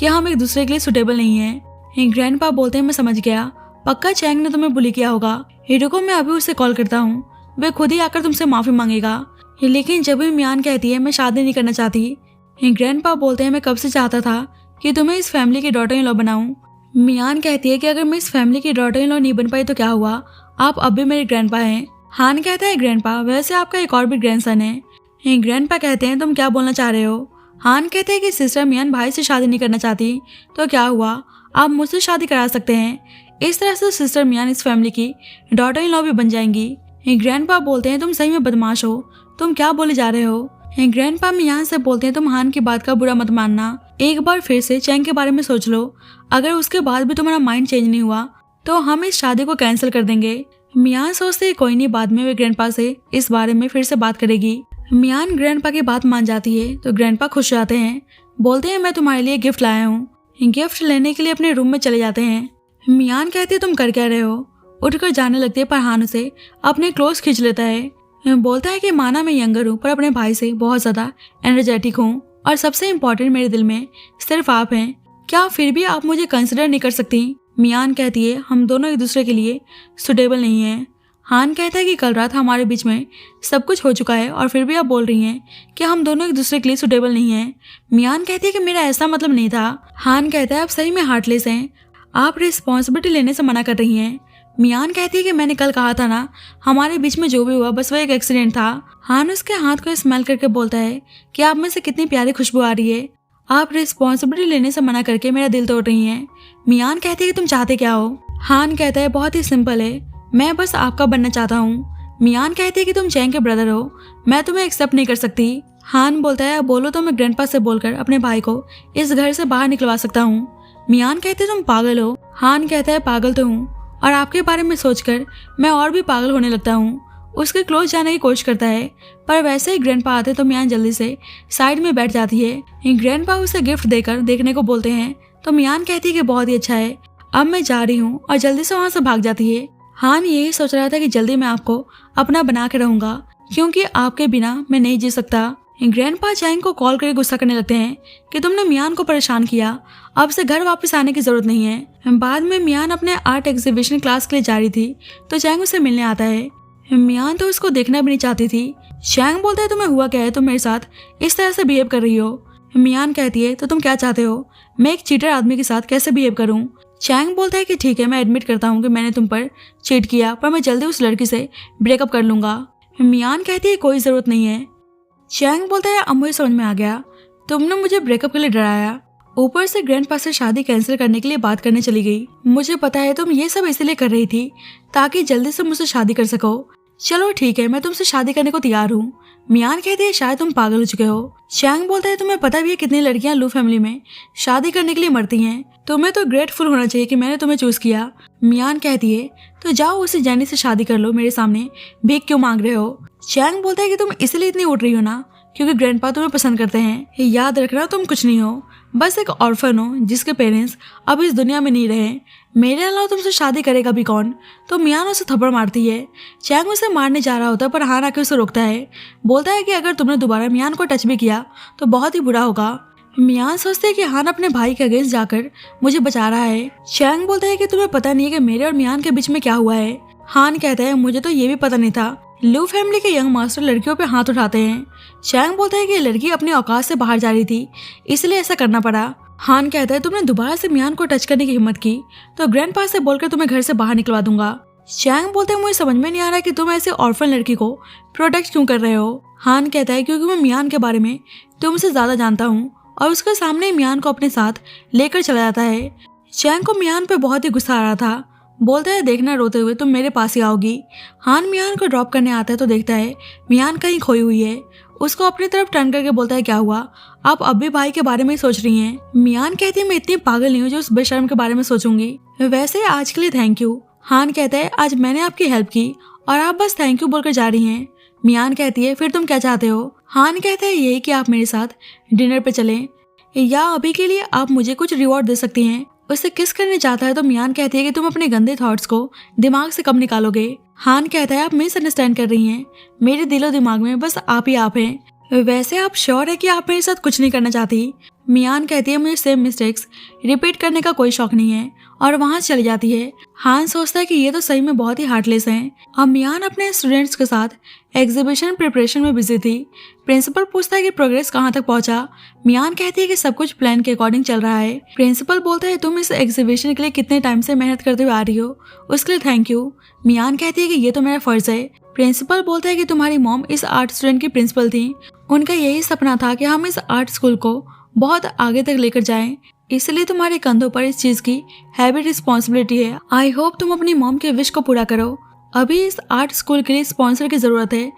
कि हम एक दूसरे के लिए सुटेबल नहीं है। ग्रैंडपा बोलते हैं मैं समझ गया, पक्का चैंग ने तुम्हें बुली किया होगा। रुको मैं अभी उसे कॉल करता हूँ, वह खुद ही आकर तुमसे माफी मांगेगा। लेकिन जब भी मियान कहती है मैं शादी नहीं करना चाहती। ग्रैंडपा बोलते हैं मैं कब से चाहता था कि तुम्हें इस फैमिली की डॉटर इन लॉ बनाऊं। मियान कहती है कि अगर मैं इस फैमिली की डॉटर इन लॉ नहीं बन पाई तो क्या हुआ, आप अब भी मेरे ग्रैंडपा हैं। हान कहता है ग्रैंडपा वैसे आपका एक और भी ग्रैंडसन है। ग्रैंडपा कहते हैं तुम क्या बोलना चाह रहे हो। हान कहते हैं कि सिस्टर मियान भाई से शादी नहीं करना चाहती तो क्या हुआ, आप मुझसे शादी करा सकते हैं, इस तरह से सिस्टर मियान इस फैमिली की डॉटर इन लॉ भी बन जाएंगी। ग्रैंडपा बोलते हैं तुम सही में बदमाश हो, तुम क्या बोले जा रहे हो। ग्रैंडपा मियान से बोलते हैं तुम हान की बात का बुरा मत मानना, एक बार फिर से चैंग के बारे में सोच लो, अगर उसके बाद भी तुम्हारा माइंड चेंज नहीं हुआ तो हम इस शादी को कैंसिल कर देंगे। मियान सोचते कोई नहीं, बाद में वे ग्रैंडपा से इस बारे में फिर से बात करेगी। मियान ग्रैंडपा की बात मान जाती है तो ग्रैंडपा खुश हो जाते हैं, बोलते हैं मैं तुम्हारे लिए गिफ्ट लाया हूँ। गिफ्ट लेने के लिए अपने रूम में चले जाते हैं। मियान कहती है तुम कर क्या रहे हो, उठकर जाने लगती है पर हान उसे अपने क्लोज खींच लेता है। बोलता है कि माना मैं यंगर हूँ पर अपने भाई से बहुत ज्यादा एनर्जेटिक हूँ और सबसे इम्पोर्टेंट मेरे दिल में सिर्फ आप हैं, क्या फिर भी आप मुझे कंसिडर नहीं कर सकती। मियान कहती है हम दोनों एक दूसरे के लिए सुटेबल नहीं हैं। हान कहता है कि कल रात हमारे बीच में सब कुछ हो चुका है और फिर भी आप बोल रही हैं कि हम दोनों एक दूसरे के लिए सुटेबल नहीं हैं। मियान कहती है कि मेरा ऐसा मतलब नहीं था। हान कहता है आप सही में हार्टलेस हैं, आप रिस्पॉन्सिबिलिटी लेने से मना कर रही हैं। मियान कहती है कि मैंने कल कहा था ना हमारे बीच में जो भी हुआ बस वह एक एक्सीडेंट था। हान उसके हाथ को स्मेल करके बोलता है कि आप में से कितनी प्यारी खुशबू आ रही है, आप रिस्पॉन्सिबिलिटी लेने से मना करके मेरा दिल तोड़ रही हैं। मियान कहती है कि तुम चाहते क्या हो। हान कहता है बहुत ही सिंपल है, मैं बस आपका बनना चाहता हूँ। मियान कहती है कि तुम चैंग के ब्रदर हो, मैं तुम्हें एक्सेप्ट नहीं कर सकती। हान बोलता है बोलो तो मैं ग्रैंडपा से बोलकर अपने भाई को इस घर से बाहर निकलवा सकता हूँ। मियान कहते हैं तुम पागल हो। हान कहता है पागल तो हूँ और आपके बारे में सोचकर मैं और भी पागल होने लगता हूँ। उसके क्लोज जाने की कोशिश करता है पर वैसे ही ग्रैंडपा आते तो मियान जल्दी से साइड में बैठ जाती है। ग्रैंडपा उसे गिफ्ट देकर देखने को बोलते हैं तो मियान कहती है कि बहुत ही अच्छा है, अब मैं जा रही हूँ और जल्दी से वहाँ से भाग जाती है। हान यही सोच रहा था कि जल्दी मैं आपको अपना बना के रहूंगा क्योंकि आपके बिना मैं नहीं जी सकता। ग्रैंडपा चैंग को कॉल करके गुस्सा करने लगते हैं कि तुमने मियान को परेशान किया, अब से घर वापस आने की जरूरत नहीं है। बाद में मियान अपने आर्ट एग्जीबिशन क्लास के लिए जा रही थी तो चैंग उसे मिलने आता है। मियान तो उसको देखना भी नहीं चाहती थी। चैंग बोलता है तुम्हें हुआ क्या है, तुम मेरे साथ इस तरह से बिहेव कर रही हो। मियान कहती है तो तुम क्या चाहते हो, मैं एक चीटर आदमी के साथ कैसे बिहेव करूं। चैंग बोलता है कि ठीक है मैं एडमिट करता हूँ कि मैंने तुम पर चीट किया, पर मैं जल्दी उस लड़की से ब्रेकअप कर लूंगा। मियान कहती है कोई जरूरत नहीं है। चैंग बोलता है अब मुझे समझ में आ गया, तुमने मुझे ब्रेकअप के लिए डराया, ऊपर से ग्रैंडपा से शादी कैंसिल करने के लिए बात करने चली गई। मुझे पता है तुम ये सब इसलिए कर रही थी ताकि जल्दी से मुझसे शादी कर सको। चलो ठीक है मैं तुमसे शादी करने को तैयार हूँ। मियान कहते हैं शायद तुम पागल हो चुके हो। चैंग बोलता है तुम्हें पता भी है कितनी लड़कियां लू फैमिली में शादी करने के लिए मरती हैं, तुम्हें तो ग्रेटफुल होना चाहिए कि मैंने तुम्हें चूज किया। मियान कहती है तो जाओ उसे जेनी से शादी कर लो, मेरे सामने भीख क्यों मांग रहे हो। चैंग बोलता है कि तुम इसलिए इतनी उठ रही हो ना क्योंकि ग्रैंडपा तुम्हें पसंद करते हैं। याद रखना तुम कुछ नहीं हो, बस एक ऑर्फन हो जिसके पेरेंट्स अब इस दुनिया में नहीं रहे। मेरे अलावा तुमसे शादी करेगा भी कौन। तो मियान उसे थप्पड़ मारती है। चैंग उसे मारने जा रहा होता है पर हान आके उसे रोकता है। बोलता है कि अगर तुमने दोबारा मियान को टच भी किया तो बहुत ही बुरा होगा। मियान सोचते है कि हान अपने भाई के अगेंस्ट जाकर मुझे बचा रहा है। चैंग बोलता है कि तुम्हें पता नहीं है कि मेरे और मियान के बीच में क्या हुआ है। हान कहता है मुझे तो ये भी पता नहीं था। लू फैमिली के यंग मास्टर लड़कियों पे हाथ उठाते हैं। चैंग बोलता है कि लड़की अपनी औकात से बाहर जा रही थी इसलिए ऐसा करना पड़ा। हान कहता है तुमने दोबारा से मियान को टच करने की हिम्मत की तो ग्रैंडपा से बोलकर तुम्हें घर से बाहर निकलवा दूंगा। चैंग बोलते हैं मुझे समझ में नहीं आ रहा कि तुम ऐसे ऑर्फन लड़की को प्रोटेक्ट क्यों कर रहे हो। हान कहता है क्योंकि मैं मियान के बारे में तुमसे ज्यादा जानता हूँ, और उसके सामने मियान को अपने साथ लेकर चला जाता है। चैंग को मियान पे बहुत ही गुस्सा आ रहा था। बोलता है देखना रोते हुए तुम मेरे पास ही आओगी। हान मियान को ड्रॉप करने आता है तो देखता है मियान कहीं खोई हुई है। उसको अपनी तरफ टर्न करके बोलता है क्या हुआ, आप अब भी भाई के बारे में ही सोच रही हैं। मियान कहती है मैं इतनी पागल नहीं हूँ जो उस बेशर्म के बारे में सोचूंगी। वैसे आज के लिए थैंक यू। हान कहता है आज मैंने आपकी हेल्प की और आप बस थैंक यू बोलकर जा रही हैं। मियान कहती है फिर तुम क्या चाहते हो। हान कहता है यही कि आप मेरे साथ डिनर पे चलें या अभी के लिए आप मुझे कुछ रिवॉर्ड दे सकती हैं। उससे किस करने चाहता है तो मियान कहती है कि तुम अपने गंदे थॉट्स को दिमाग से कब निकालोगे। हान कहता है आप मिसअंडरस्टैंड कर रही हैं, मेरे दिलो दिमाग में बस आप ही आप हैं। वैसे आप श्योर है कि आप मेरे साथ कुछ नहीं करना चाहती। मियान कहती है मुझे सेम मिस्टेक्स रिपीट करने का कोई शौक नहीं है और वहां चली जाती है। हान सोचता है कि ये तो सही में बहुत ही हार्टलेस हैं। अब मियान अपने स्टूडेंट्स के साथ एग्जीबिशन प्रिपरेशन में बिजी थी। प्रिंसिपल पूछता है कि प्रोग्रेस कहाँ तक पहुंचा। मियान कहती है कि सब कुछ प्लान के अकॉर्डिंग चल रहा है। प्रिंसिपल बोलता है तुम इस एग्जीबिशन के लिए कितने टाइम से मेहनत करते हुए आ रही हो, उसके लिए थैंक यू। मियान कहती है कि ये तो मेरा फर्ज है। प्रिंसिपल बोलता है कि तुम्हारी मॉम इस आर्ट स्टूडेंट की प्रिंसिपल थी, उनका यही सपना था कि हम इस आर्ट स्कूल को बहुत आगे तक लेकर जाएं, इसलिए तुम्हारे कंधों पर इस चीज की हैवी रिस्पॉन्सिबिलिटी है। आई होप तुम अपनी मॉम के विश को पूरा करो। अभी इस आर्ट स्कूल के लिए स्पॉन्सर की जरूरत है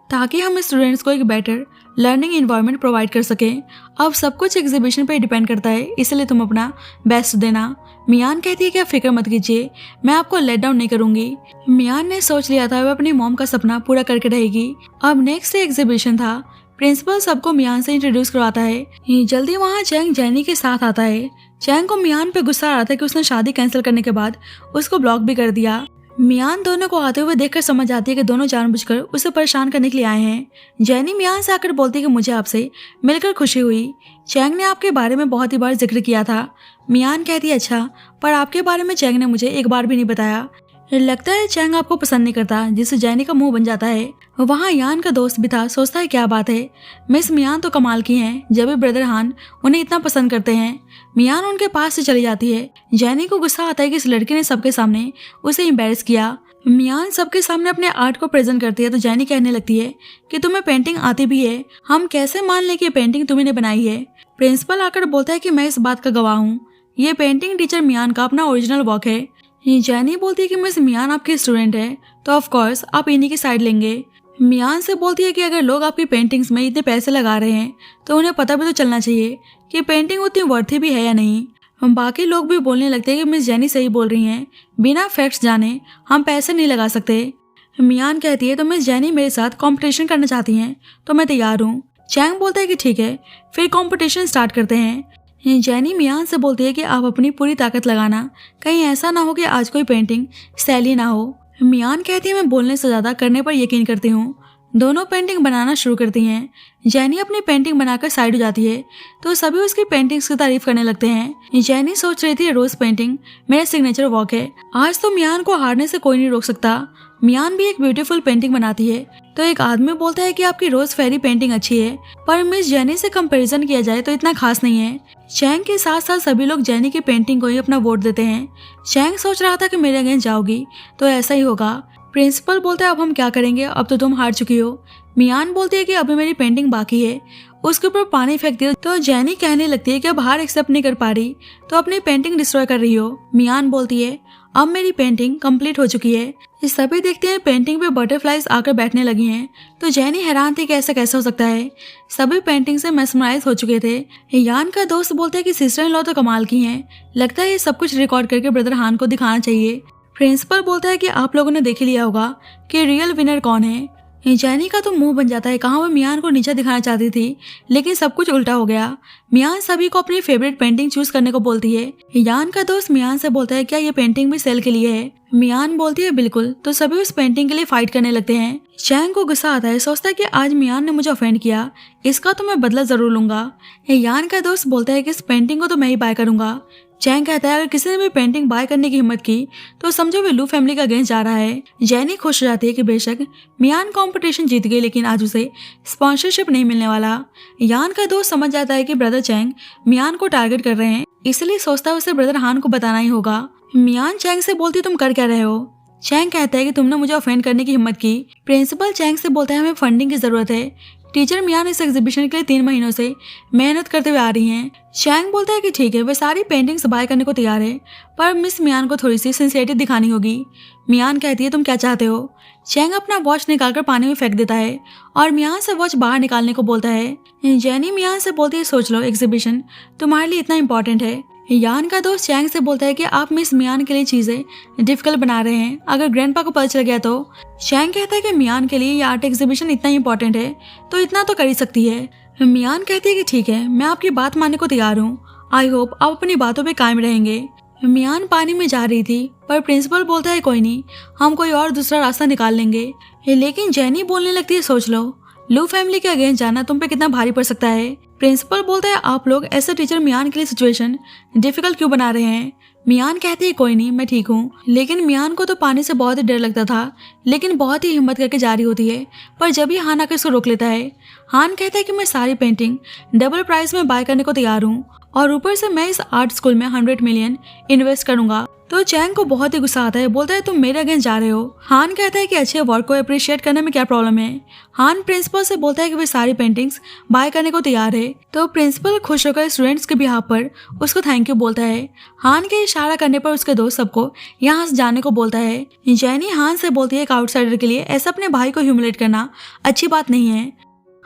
ताकि हम स्टूडेंट्स को एक बेटर लर्निंग एनवायरनमेंट प्रोवाइड कर सकें। अब सब कुछ एग्जीबिशन पे डिपेंड करता है, इसलिए तुम अपना बेस्ट देना। मियान कहती है कि आप फिक्र मत कीजिए, मैं आपको लेट डाउन नहीं करूंगी। मियान ने सोच लिया था वह अपनी मॉम का सपना पूरा करके रहेगी। अब नेक्स्ट एग्जीबिशन था। प्रिंसिपल सबको मियान से इंट्रोड्यूस करवाता है। जल्दी वहाँ चैंग जेनी के साथ आता है। चैंग को मियान पे गुस्सा आ रहा था कि उसने शादी कैंसिल करने के बाद उसको ब्लॉक भी कर दिया। मियान दोनों को आते हुए देखकर समझ जाती है कि दोनों जानबूझकर उसे परेशान करने के लिए आए हैं। जेनी मियान से आकर बोलती है कि मुझे आपसे मिलकर खुशी हुई। चैंग ने आपके बारे में बहुत ही बार जिक्र किया था। मियान कहती है अच्छा, पर आपके बारे में चैंग ने मुझे एक बार भी नहीं बताया। लगता है चैंग आपको पसंद नहीं करता, जिससे जेनी का मुंह बन जाता है। वहाँ यान का दोस्त भी था। सोचता है क्या बात है, मिस मियान तो कमाल की हैं, जब भी ब्रदर हान उन्हें इतना पसंद करते हैं। मियान उनके पास से चली जाती है। जेनी को गुस्सा आता है कि इस लड़के ने सबके सामने उसे एम्बैरेस किया। मियान सबके सामने अपने आर्ट को प्रेजेंट करती है तो जेनी कहने लगती है कि तुम्हें पेंटिंग आती भी है, हम कैसे मान लें कि पेंटिंग तुम्ही ने बनाई है। प्रिंसिपल आकर बोलता है कि मैं इस बात का गवाह हूँ, ये पेंटिंग टीचर मियान का अपना ओरिजिनल वर्क है। जेनी बोलती है कि मिस मियान आपकी स्टूडेंट है तो ऑफ कोर्स आप इन्हीं की साइड लेंगे। मियान से बोलती है कि अगर लोग आपकी पेंटिंग्स में इतने पैसे लगा रहे हैं तो उन्हें पता भी तो चलना चाहिए कि पेंटिंग उतनी वर्थी भी है या नहीं। बाकी लोग भी बोलने लगते हैं कि मिस जेनी सही बोल रही हैं, बिना फैक्ट्स जाने हम पैसे नहीं लगा सकते। मियान कहती है तो मिस जेनी मेरे साथ कंपटीशन करना चाहती हैं तो मैं तैयार हूँ। चैंग बोलता है कि ठीक है, फिर कंपटीशन स्टार्ट करते हैं। जेनी मियान से बोलती है कि आप अपनी पूरी ताकत लगाना, कहीं ऐसा ना हो कि आज कोई पेंटिंग सेल ही ना हो। मियान कहती है मैं बोलने से ज़्यादा करने पर यकीन करती हूँ। दोनों पेंटिंग बनाना शुरू करती हैं। जेनी अपनी पेंटिंग बनाकर साइड हो जाती है तो सभी उसकी पेंटिंग्स की तारीफ करने लगते हैं। जेनी सोच रही थी रोज पेंटिंग मेरा सिग्नेचर वर्क है, आज तो मियान को हारने से कोई नहीं रोक सकता। मियान भी एक ब्यूटीफुल पेंटिंग बनाती है तो एक आदमी बोलता है कि आपकी रोज फेरी पेंटिंग अच्छी है, पर मिस जेनी से कंपैरिजन किया जाए तो इतना खास नहीं है। चैंग के साथ साथ सभी लोग जेनी की पेंटिंग को ही अपना वोट देते हैं। चैंग सोच रहा था कि मेरे अगेंस्ट जाओगी तो ऐसा ही होगा। प्रिंसिपल बोलता है अब हम क्या करेंगे, अब तो तुम हार चुकी हो। मियान बोलती है कि अभी मेरी पेंटिंग बाकी है। उसके ऊपर पानी फेंक दिया तो जेनी कहने लगती है कि अब हार एक्सेप्ट नहीं कर पा रही तो अपनी पेंटिंग डिस्ट्रॉय कर रही हो। मियान बोलती है अब मेरी पेंटिंग कंप्लीट हो चुकी है। इस सभी देखते हैं पेंटिंग पे बटरफ्लाइज आकर बैठने लगी हैं तो जेनी हैरान थी कि ऐसा कैसे हो सकता है। सभी पेंटिंग से मेस्मराइज हो चुके थे। यान का दोस्त बोलता है कि सिस्टर इन लॉ तो कमाल की हैं, लगता है ये सब कुछ रिकॉर्ड करके ब्रदर हान को दिखाना चाहिए। प्रिंसिपल बोलता है कि आप लोगों ने देख ही लिया होगा कि रियल विनर कौन है। जेनी का तो मुंह बन जाता है, कहाँ वो मियान को नीचा दिखाना चाहती थी लेकिन सब कुछ उल्टा हो गया। मियान सभी को अपनी फेवरेट पेंटिंग चूज करने को बोलती है। यान का दोस्त मियान से बोलता है क्या ये पेंटिंग भी सेल के लिए है। मियान बोलती है बिल्कुल, तो सभी उस पेंटिंग के लिए फाइट करने लगते हैं। चैंग को गुस्सा आता है, सोचता है कि आज मियान ने मुझे ऑफेंड किया, इसका तो मैं बदला जरूर लूंगा। यान का दोस्त बोलता है कि इस पेंटिंग को तो मैं ही बाय करूंगा। चैंग कहता है अगर किसी ने भी पेंटिंग बाय करने की हिम्मत की तो समझो वे लू फैमिली का अगेंस्ट जा रहा है। जेनी खुश हो जाती है कि बेशक मियान कंपटीशन जीत गई लेकिन आज उसे स्पॉन्सरशिप नहीं मिलने वाला। यान का दोस्त समझ जाता है कि ब्रदर चैंग मियान को टारगेट कर रहे हैं, इसलिए सोचता है उसे ब्रदर हान को बताना ही होगा। मियान चैंग से बोलती तुम कर क्या रहे हो। चैंग कहता है कि तुमने मुझे ऑफेंड करने की हिम्मत की। प्रिंसिपल चैंग से बोलता है हमें फंडिंग की जरूरत है। टीचर मियान इस एग्जीबिशन के लिए 3 महीनों से मेहनत करते हुए आ रही हैं। चैंग बोलता है कि ठीक है वे सारी पेंटिंग्स बाय करने को तैयार है पर मिस मियान को थोड़ी सी सिंसियरिटी दिखानी होगी। मियान कहती है तुम क्या चाहते हो। चैंग अपना वॉच निकालकर पानी में फेंक देता है और मियान से वॉच बाहर निकालने को बोलता है। जेनी मियान से बोलती है सोच लो एग्जीबिशन तुम्हारे लिए इतना इंपॉर्टेंट है। यान का दोस्त चैंग से बोलता है कि आप मिस मियान के लिए चीजें डिफिकल्ट बना रहे हैं, अगर ग्रैंडपा को पता चल गया तो। चैंग कहता है कि मियान के लिए ये आर्ट एग्जीबिशन इतना इंपॉर्टेंट है तो इतना तो कर ही सकती है। मियान कहती है कि ठीक है मैं आपकी बात मानने को तैयार हूँ, आई होप आप अपनी बातों पे कायम रहेंगे। मियान पानी में जा रही थी पर प्रिंसिपल बोलता है कोई नहीं, हम कोई और दूसरा रास्ता निकाल लेंगे। लेकिन जेनी बोलने लगती है सोच लो लू फैमिली के अगेंस्ट जाना तुम पे कितना भारी पड़ सकता है। प्रिंसिपल बोलता है आप लोग ऐसे टीचर मियान के लिए सिचुएशन डिफिकल्ट क्यों बना रहे हैं। मियान कहती है कोई नहीं मैं ठीक हूँ। लेकिन मियान को तो पानी से बहुत ही डर लगता था लेकिन बहुत ही हिम्मत करके जारी होती है पर जब ही हान आकर उसको रोक लेता है। हान कहता है कि मैं सारी पेंटिंग डबल प्राइस में बाय करने को तैयार हूँ और ऊपर से मैं इस आर्ट स्कूल में 100 मिलियन इन्वेस्ट करूंगा। तो चैंग को बहुत ही गुस्सा आता है, बोलता है तुम मेरे अगेंस्ट जा रहे हो। हान कहता है कि अच्छे वर्क को अप्रिशिएट करने में क्या प्रॉब्लम है। हान प्रिंसिपल से बोलता है कि वे सारी पेंटिंग्स बाय करने को तैयार है तो प्रिंसिपल खुश होकर स्टूडेंट्स के बिहाफ पर उसको थैंक यू बोलता है। हान के इशारा करने पर उसके दोस्त सबको यहाँ से जाने को बोलता है। जेनी हान से बोलती है एक आउटसाइडर के लिए ऐसा अपने भाई को ह्यूमिलेट करना अच्छी बात नहीं है।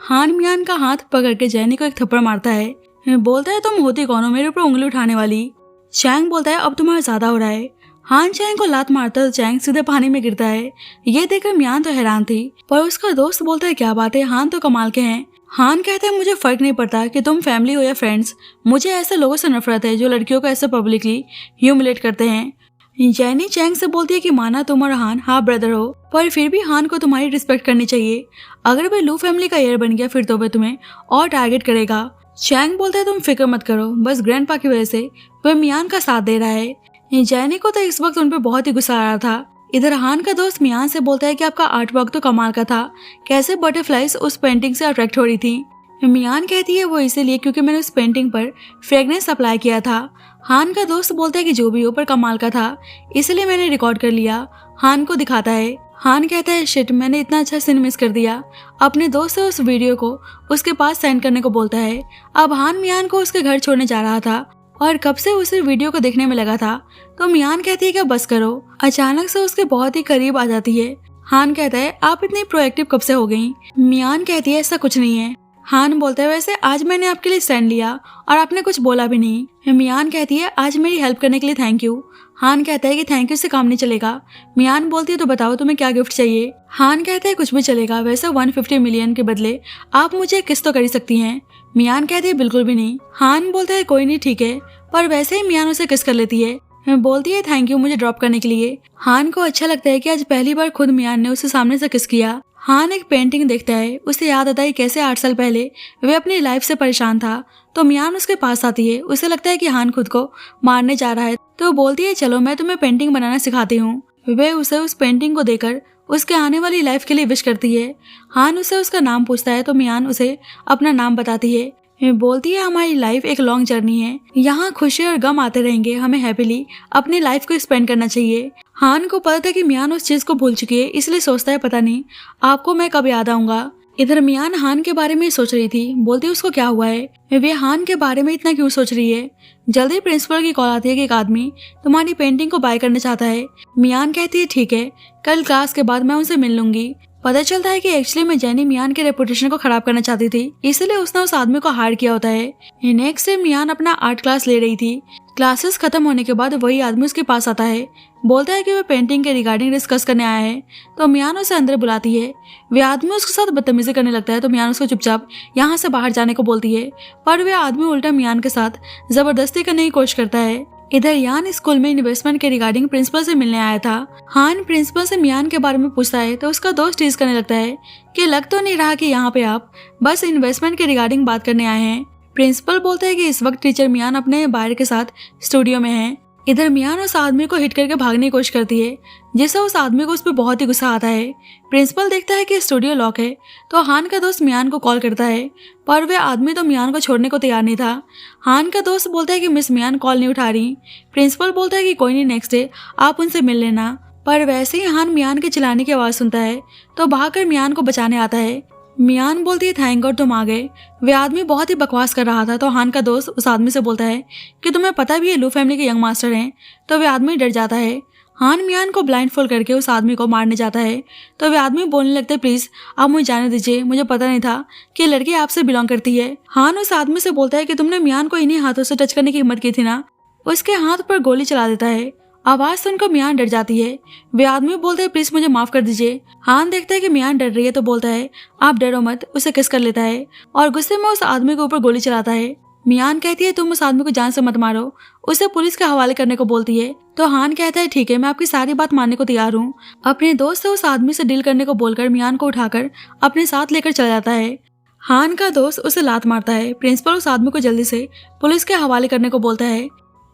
हान मियान का हाथ पकड़ के जेनी को एक थप्पड़ मारता है, बोलता है तुम होती कौन हो मेरे ऊपर उंगली उठाने वाली। चैंग बोलता है अब तुम्हारा ज्यादा हो रहा है। हान चैंग को लात मारता है तो चैंग सीधे पानी में गिरता है। ये देखकर मियान तो हैरान थी पर उसका दोस्त बोलता है क्या बात है, हान तो कमाल के हैं। हान कहता है मुझे फर्क नहीं पड़ता कि तुम फैमिली हो या फ्रेंड्स, मुझे ऐसे लोगों से नफरत है जो लड़कियों को ऐसे पब्लिकली ह्यूमिलेट करते हैं। जेनी चैंग से बोलती है कि माना तुम और हान हाफ ब्रदर हो पर फिर भी हान को तुम्हारी रिस्पेक्ट करनी चाहिए, अगर वे लू फैमिली का एयर बन गया फिर तो वे तुम्हें और टारगेट करेगा। चैंग बोलता है तुम फिक्र मत करो, बस ग्रैंडपा की वजह से वह मियान का साथ दे रहा है। जेनी को तो इस वक्त उन पर बहुत ही गुस्सा आ रहा था। इधर हान का दोस्त मियान से बोलता है कि आपका आर्ट वर्क तो कमाल का था, कैसे बटरफ्लाइज उस पेंटिंग से अट्रैक्ट हो रही थी। मियान कहती है वो इसीलिए क्योंकि मैंने उस पेंटिंग पर फ्रेगनेंस अप्लाई किया था। हान का दोस्त बोलता है कि जो भी हो पर कमाल का था इसलिए मैंने रिकॉर्ड कर लिया। हान को दिखाता है। हान कहता है शिट मैंने इतना अच्छा सीन मिस कर दिया। अपने दोस्त से उस वीडियो को उसके पास सेंड करने को बोलता है। अब हान मियान को उसके घर छोड़ने जा रहा था और कब से उसे वीडियो को देखने में लगा था तो मियान कहती है कि बस करो। अचानक से उसके बहुत ही करीब आ जाती है। हान कहता है आप इतनी प्रोएक्टिव कब से हो गई। मियान कहती है ऐसा कुछ नहीं है। हान बोलता है वैसे आज मैंने आपके लिए स्टैंड लिया और आपने कुछ बोला भी नहीं। मियान कहती है आज मेरी हेल्प करने के लिए थैंक यू। हान कहता है कि थैंक यू से काम नहीं चलेगा। मियान बोलती है तो बताओ तुम्हें क्या गिफ्ट चाहिए। हान कहता है कुछ भी चलेगा, वैसे 150 मिलियन के बदले आप मुझे किस तो कर ही सकती हैं। मियान कहती है बिल्कुल भी नहीं। हान बोलता है कोई नहीं ठीक है, पर वैसे ही मियान उसे किस कर लेती है। बोलती है थैंक यू मुझे ड्रॉप करने के लिए। हान को अच्छा लगता है कि आज पहली बार खुद मियान ने उसे सामने से किस किया। हान एक पेंटिंग देखता है, उसे याद आता है कैसे 8 साल पहले वे अपनी लाइफ से परेशान था तो मियान उसके पास आती है। उसे लगता है कि हान खुद को मारने जा रहा है तो बोलती है चलो मैं तुम्हें पेंटिंग बनाना सिखाती हूँ। वे उसे उस पेंटिंग को देकर उसके आने वाली लाइफ के लिए विश करती है। हान उसे उसका नाम पूछता है तो मियान उसे अपना नाम बताती है। बोलती है हमारी लाइफ एक लॉन्ग जर्नी है, यहाँ खुशी और गम आते रहेंगे, हमें हैप्पीली अपनी लाइफ को स्पेंड करना चाहिए। हान को पता था कि मियान उस चीज को भूल चुकी है इसलिए सोचता है पता नहीं आपको मैं कब याद आऊंगा। इधर मियान हान के बारे में सोच रही थी। बोलती उसको क्या हुआ है, वे हान के बारे में इतना क्यों सोच रही है। जल्दी प्रिंसिपल की कॉल आती है कि एक आदमी तुम्हारी पेंटिंग को बाय करना चाहता है। मियान कहती है ठीक है, कल क्लास के बाद मैं उनसे मिल लूंगी। पता चलता है कि एक्चुअली में जेनी मियान के रेपुटेशन को खराब करना चाहती थी, इसलिए उसने उस आदमी को हायर किया होता है। नेक्स्ट डे मियान अपना आर्ट क्लास ले रही थी। क्लासेस खत्म होने के बाद वही आदमी उसके पास आता है, बोलता है कि वह पेंटिंग के रिगार्डिंग डिस्कस करने आया है। तो मियान उसे अंदर बुलाती है। वे आदमी उसके साथ बदतमीजी करने लगता है तो मियान उसको चुपचाप यहाँ से बाहर जाने को बोलती है, पर वह आदमी उल्टा मियान के साथ जबरदस्ती करने की कोशिश करता है। इधर यान स्कूल में इन्वेस्टमेंट के रिगार्डिंग प्रिंसिपल से मिलने आया था। हान प्रिंसिपल से मियान के बारे में पूछता है तो उसका दोस्त टीज करने लगता है कि लग तो नहीं रहा कि यहाँ पे आप बस इन्वेस्टमेंट के रिगार्डिंग बात करने आए हैं। प्रिंसिपल बोलता है कि इस वक्त टीचर मियान अपने बायर के साथ स्टूडियो में है। इधर मियान उस आदमी को हिट करके भागने की कोशिश करती है, जिससे उस आदमी को उस पर बहुत ही गुस्सा आता है। प्रिंसिपल देखता है कि स्टूडियो लॉक है तो हान का दोस्त मियान को कॉल करता है, पर वह आदमी तो मियान को छोड़ने को तैयार नहीं था। हान का दोस्त बोलता है कि मिस मियान कॉल नहीं उठा रही। प्रिंसिपल बोलता है कि कोई नहीं, नेक्स्ट डे आप उनसे मिल लेना। पर वैसे ही हान मियान के चिल्लाने की आवाज़ सुनता है तो भागकर मियान को बचाने आता है। मियान बोलती है थैंक गॉड तुम आ गए। वे आदमी बहुत ही बकवास कर रहा था तो हान का दोस्त उस आदमी से बोलता है कि तुम्हें पता भी है लू फैमिली के यंग मास्टर हैं। तो वे आदमी डर जाता है। हान मियान को ब्लाइंड फोल्ड करके उस आदमी को मारने जाता है तो वे आदमी बोलने लगते प्लीज आप मुझे जाने दीजिए, मुझे पता नहीं था कि लड़की आपसे बिलोंग करती है। हान उस आदमी से बोलता है कि तुमने मियान को इन्हीं हाथों से टच करने की हिम्मत की थी ना। उसके हाथ पर गोली चला देता है। आवाज सुनकर मियान डर जाती है। वे आदमी बोलते हैं प्लीज मुझे माफ कर दीजिए। हान देखता है कि मियान डर रही है तो बोलता है आप डरो मत, उसे किस कर लेता है और गुस्से में उस आदमी के ऊपर गोली चलाता है। मियान कहती है तुम उस आदमी को जान से मत मारो, उसे पुलिस के हवाले करने को बोलती है। तो हान कहता है ठीक है, मैं आपकी सारी बात मानने को तैयार हूँ। अपने दोस्त से उस आदमी से डील करने को बोलकर मियान को उठाकर अपने साथ लेकर चला जाता है। हान का दोस्त उसे लात मारता है। प्रिंसिपल उस आदमी को जल्दी से पुलिस के हवाले करने को बोलता है।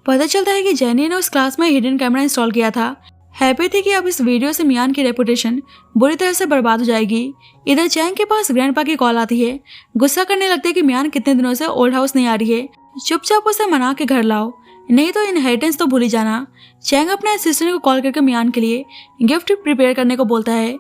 पता चलता है कि जेनी ने उस क्लास में हिडन कैमरा इंस्टॉल किया था। हैप्पी थी कि अब इस वीडियो से मियान की रेपुटेशन बुरी तरह से बर्बाद हो जाएगी। इधर चैंग के पास ग्रैंडपा की कॉल आती है। गुस्सा करने लगते हैं कि मियान कितने दिनों से ओल्ड हाउस नहीं आ रही है, चुपचाप उसे मना के घर लाओ, नहीं तो इनहेरिटेंस तो भूल ही जाना। चैंग अपने असिस्टेंट को कॉल करके मियान के लिए गिफ्ट प्रिपेयर करने को बोलता है।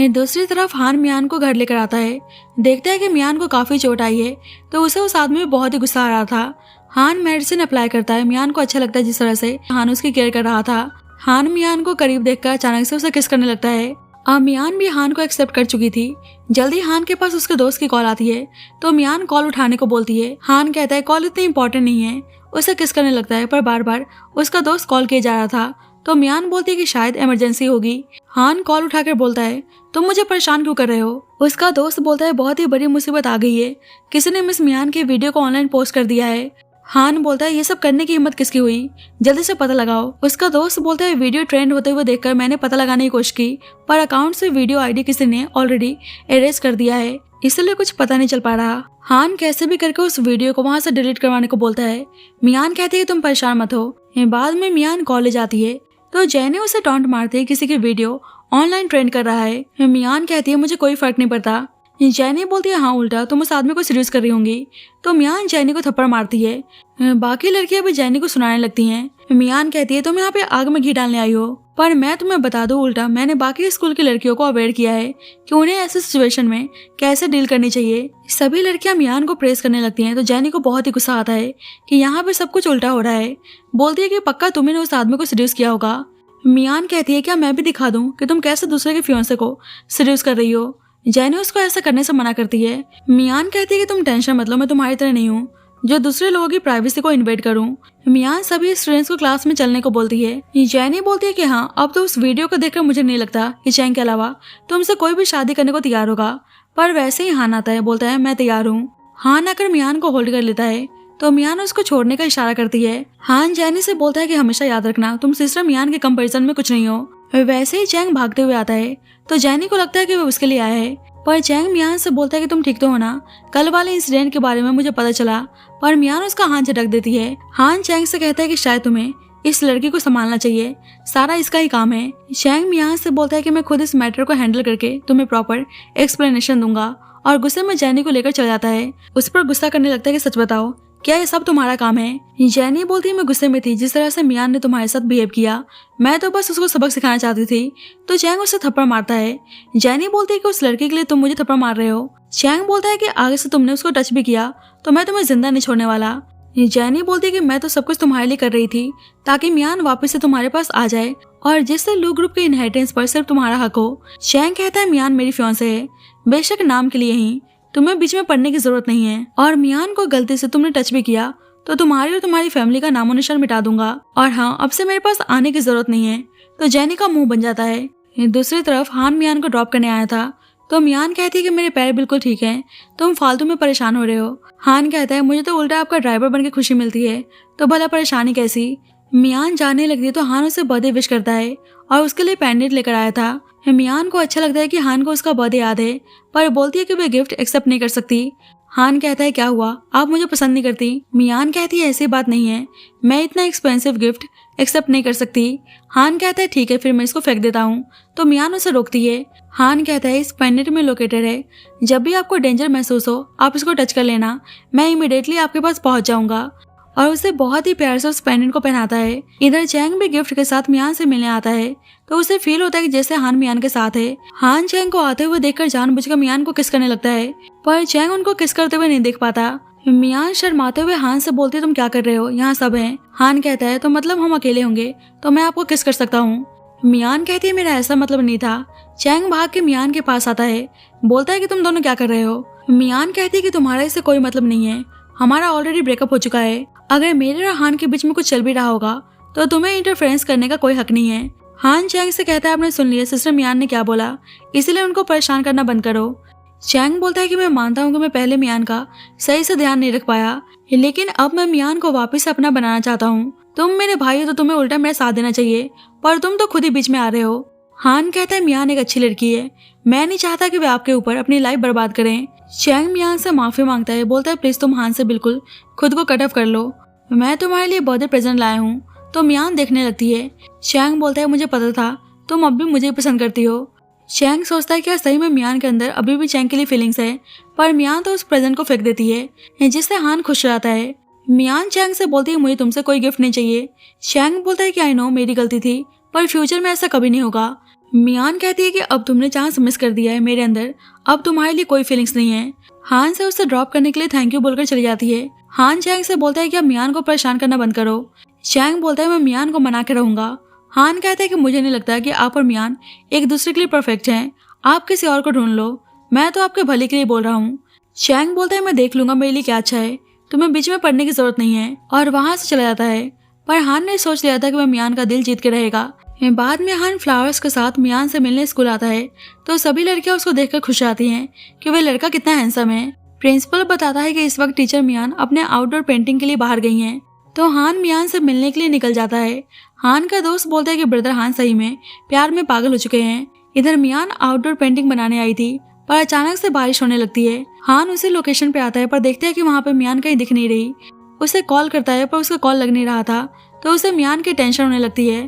दूसरी तरफ हान मियान को घर लेकर आता है। देखता है कि मियान को काफी चोट आई है तो उसे उस आदमी में बहुत ही गुस्सा आ रहा था। हान मेडिसिन अप्लाई करता है। मियान को अच्छा लगता है जिस तरह से हान उसकी केयर कर रहा था। हान मियान को करीब देखकर अचानक से उसे किस करने लगता है। मियान भी हान को एक्सेप्ट कर चुकी थी। जल्दी हान के पास उसके दोस्त की कॉल आती है तो मियान कॉल उठाने को बोलती है। हान कहता है कॉल इतनी इंपॉर्टेंट नहीं है, उसे किस करने लगता है, पर बार बार उसका दोस्त कॉल किए जा रहा था तो मियान बोलती है कि शायद इमरजेंसी होगी। हान कॉल उठाकर बोलता है तुम मुझे परेशान क्यों कर रहे हो। उसका दोस्त बोलता है बहुत ही बड़ी मुसीबत आ गई है, किसी ने मिस मियान के वीडियो को ऑनलाइन पोस्ट कर दिया है। हान बोलता है ये सब करने की हिम्मत किसकी हुई, जल्दी से पता लगाओ। उसका दोस्त बोलता है वीडियो ट्रेंड होते हुए देखकर मैंने पता लगाने की कोशिश की, पर अकाउंट से वीडियो आईडी किसी ने ऑलरेडी एरेज कर दिया है, इसलिए कुछ पता नहीं चल पा रहा। हान कैसे भी करके उस वीडियो को वहां से डिलीट करवाने को बोलता है। मियान कहती है तुम परेशान मत हो। बाद में मियान कॉलेज आती है तो जैनी उसे टॉन्ट मारते है किसी की वीडियो ऑनलाइन ट्रेंड कर रहा है। मियान कहती है मुझे कोई फर्क नहीं पड़ता। जैनी बोलती है हाँ उल्टा तुम उस आदमी को सीरियस कर रही होंगी। तो मियान जैनी को थप्पड़ मारती है। बाकी लड़कियां भी जैनी को सुनाने लगती हैं। मियान कहती है तुम यहाँ पे आग में घी डालने आई हो, पर मैं तुम्हें बता दूं उल्टा मैंने बाकी स्कूल की लड़कियों को अवेयर किया है कि उन्हें ऐसे सिचुएशन में कैसे डील करनी चाहिए। सभी लड़कियां मियान को प्रेस करने लगती हैं तो जैनी को बहुत ही गुस्सा आता है कि यहाँ पे सब कुछ उल्टा हो रहा है। बोलती है कि पक्का तुम्ही ने उस आदमी को सीरियस किया होगा। मियान कहती है क्या मैं भी दिखा दूं कि तुम कैसे दूसरे के फियांसे को सीरियस कर रही हो। जैनी उसको ऐसा करने से मना करती है। मियान कहती है कि तुम टेंशन मत लो, मैं तुम्हारी तरह नहीं हूँ जो दूसरे लोगों की प्राइवेसी को इन्वेट करूं। मियान सभी स्टूडेंट्स को क्लास में चलने को बोलती है। जैनी बोलती है कि हाँ अब तो उस वीडियो को देखकर मुझे नहीं लगता कि चैंग के अलावा तुमसे कोई भी शादी करने को तैयार होगा। पर वैसे ही हान आता है, बोलता है मैं तैयार हूँ। हान आकर मियान को होल्ड कर लेता है तो मियान उसको छोड़ने का इशारा करती है। हान जैनी से बोलता है कि हमेशा याद रखना तुम सिस्टर मियान के कंपैरिजन में कुछ नहीं हो। वैसे ही चैंग भागते हुए आता है तो जैनी को लगता है कि वो उसके लिए आया है, पर चैंग मियान से बोलता है कि तुम ठीक तो हो ना, कल वाले इंसिडेंट के बारे में मुझे पता चला। पर मियान उसका हाथ झटक देती है। हान चैंग से कहता है कि शायद तुम्हें इस लड़की को संभालना चाहिए, सारा इसका ही काम है। चैंग मियान से बोलता है कि मैं खुद इस मैटर को हैंडल करके तुम्हें प्रॉपर एक्सप्लेनेशन दूंगा और गुस्से में जैनी को लेकर चला जाता है। उस पर गुस्सा करने लगता है कि सच बताओ क्या ये सब तुम्हारा काम है। जैनी बोलती है मैं गुस्से में थी जिस तरह से मियान ने तुम्हारे साथ बिहेव किया, मैं तो बस उसको सबक सिखाना चाहती थी। तो चैंग उसे थप्पड़ मारता है। जैनी बोलती है कि उस लड़के के लिए तुम मुझे थप्पड़ मार रहे हो। चैंग बोलता है कि आगे से तुमने उसको टच भी किया तो मैं तुम्हें जिंदा नहीं छोड़ने वाला। जैनी बोलती है कि मैं तो सब कुछ तुम्हारे लिए कर रही थी ताकि मियान वापस से तुम्हारे पास आ जाए और जिससे लू ग्रुप के इनहेरिटेंस पर सिर्फ तुम्हारा हक हो। चैंग कहता है मियान मेरी फियांसे है, बेशक नाम के लिए ही, तुम्हें बीच में पड़ने की जरूरत नहीं है, और मियान को गलती से तुमने टच भी किया तो तुम्हारी और तुम्हारी फैमिली का नामो निशान मिटा दूंगा, और हाँ अब से मेरे पास आने की जरूरत नहीं है। तो जैनी का मुंह बन जाता है। दूसरी तरफ हान मियान को ड्रॉप करने आया था तो मियान कहती है कि मेरे पैर बिल्कुल ठीक हैं, तुम फालतू में परेशान हो रहे हो। हान कहता है मुझे तो उल्टा आपका ड्राइवर बन के खुशी मिलती है, तो भला परेशानी कैसी। मियान जाने लगती है तो हान उसे बर्थडे विश करता है और उसके लिए पेंडेंट लेकर आया था। मियान को अच्छा लगता है कि हान को उसका बर्थडे याद है, पर बोलती है कि वे गिफ्ट एक्सेप्ट नहीं कर सकती। हान कहता है क्या हुआ, आप मुझे पसंद नहीं करती। मियान कहती है ऐसी बात नहीं है, मैं इतना एक्सपेंसिव गिफ्ट एक्सेप्ट नहीं कर सकती। हान कहता है ठीक है फिर मैं इसको फेंक देता हूँ, तो मियान उसे रोकती है। हान कहता है इस पेंडेंट में लोकेटेड है, जब भी आपको डेंजर महसूस हो आप इसको टच कर लेना, मैं इमीडिएटली आपके पास पहुंच जाऊंगा, और उसे बहुत ही प्यार से उस पेंडेंट को पहनाता है। इधर चैंग भी गिफ्ट के साथ मियान से मिलने आता है तो उसे फील होता है कि जैसे हान मियान के साथ है। हान चैंग को आते हुए देखकर जानबूझकर मियान को किस करने लगता है, पर चैंग उनको किस करते हुए नहीं देख पाता। मियान शर्माते हुए हान से बोलती है तुम क्या कर रहे हो, यहाँ सब हैं। हान कहता है तो मतलब हम अकेले होंगे तो मैं आपको किस कर सकता हूँ। मियान कहती है मेरा ऐसा मतलब नहीं था। चैंग भाग के मियान के पास आता है, बोलता है कि तुम दोनों क्या कर रहे हो। मियान कहती है कि तुम्हारा इससे कोई मतलब नहीं है, हमारा ऑलरेडी ब्रेकअप हो चुका है, अगर मेरे और हान के बीच में कुछ चल भी रहा होगा तो तुम्हें इंटरफेरेंस करने का कोई हक नहीं है। हान चैंग से कहता है आपने सुन लिया सिस्टर मियान ने क्या बोला, इसीलिए उनको परेशान करना बंद करो। चैंग बोलता है कि मैं मानता हूँ कि मैं पहले मियान का सही से ध्यान नहीं रख पाया, लेकिन अब मैं मियान को वापस अपना बनाना चाहता हूँ। तुम मेरे भाई हो तो तुम्हें उल्टा मेरा साथ देना चाहिए, पर तुम तो खुद ही बीच में आ रहे हो। हान कहता है मियान एक अच्छी लड़की है, मैं नहीं चाहता कि वे आपके ऊपर अपनी लाइफ बर्बाद करें। चैंग मियान से माफी मांगता है, बोलता है प्लीज तुम हान से बिल्कुल खुद को कट ऑफ कर लो, मैं तुम्हारे लिए बर्थडे प्रेजेंट लाया हूँ। तो मियान देखने लगती है। चैंग बोलता है मुझे पता था तुम अब भी मुझे पसंद करती हो। चैंग सोचता है क्या सही में मियान के अंदर अभी भी चैंग के लिए फीलिंग्स है, पर मियान तो उस प्रेजेंट को फेंक देती है जिससे हान खुश रहता है। मियान चैंग से बोलती है मुझे तुमसे कोई गिफ्ट नहीं चाहिए। चैंग बोलता है कि आई नो मेरी गलती थी, पर फ्यूचर में ऐसा कभी नहीं होगा। मियान कहती है कि अब तुमने चांस मिस कर दिया है मेरे अंदर, अब तुम्हारे लिए कोई फीलिंग्स नहीं है। हान से उसे ड्रॉप करने के लिए थैंक यू बोलकर चली जाती है। हान चैंग से बोलता है कि अब मियान को परेशान करना बंद करो। चैंग बोलता है मैं मियान को मना के रहूंगा। हान कहता है कि मुझे नहीं लगता कि आप और मियान एक दूसरे के लिए परफेक्ट हैं, आप किसी और को ढूंढ लो, मैं तो आपके भले के लिए बोल रहा हूँ। चैंग बोलता है मैं देख लूंगा मेरे लिए क्या अच्छा है, तुम्हें बीच में पड़ने की जरूरत नहीं है, और वहां से चला जाता है। पर हान ने सोच लिया था कि वह मियान का दिल जीत के रहेगा। बाद में हान फ्लावर्स के साथ मियान से मिलने स्कूल आता है तो सभी लड़कियां उसको देखकर खुश आती हैं कि वह लड़का कितना हैंडसम है। प्रिंसिपल बताता है कि इस वक्त टीचर मियान अपने आउटडोर पेंटिंग के लिए बाहर गई हैं, तो हान मियान से मिलने के लिए निकल जाता है। हान का दोस्त बोलता है कि ब्रदर हान सही में प्यार में पागल हो चुके हैं। इधर मियान आउटडोर पेंटिंग बनाने आई थी, पर अचानक से बारिश होने लगती है। हान उसी लोकेशन पे आता है पर देखता है कि वहाँ पे मियान कहीं दिख नहीं रही। उसे कॉल करता है पर उसका कॉल लग नहीं रहा था, तो उसे मियान की टेंशन होने लगती है।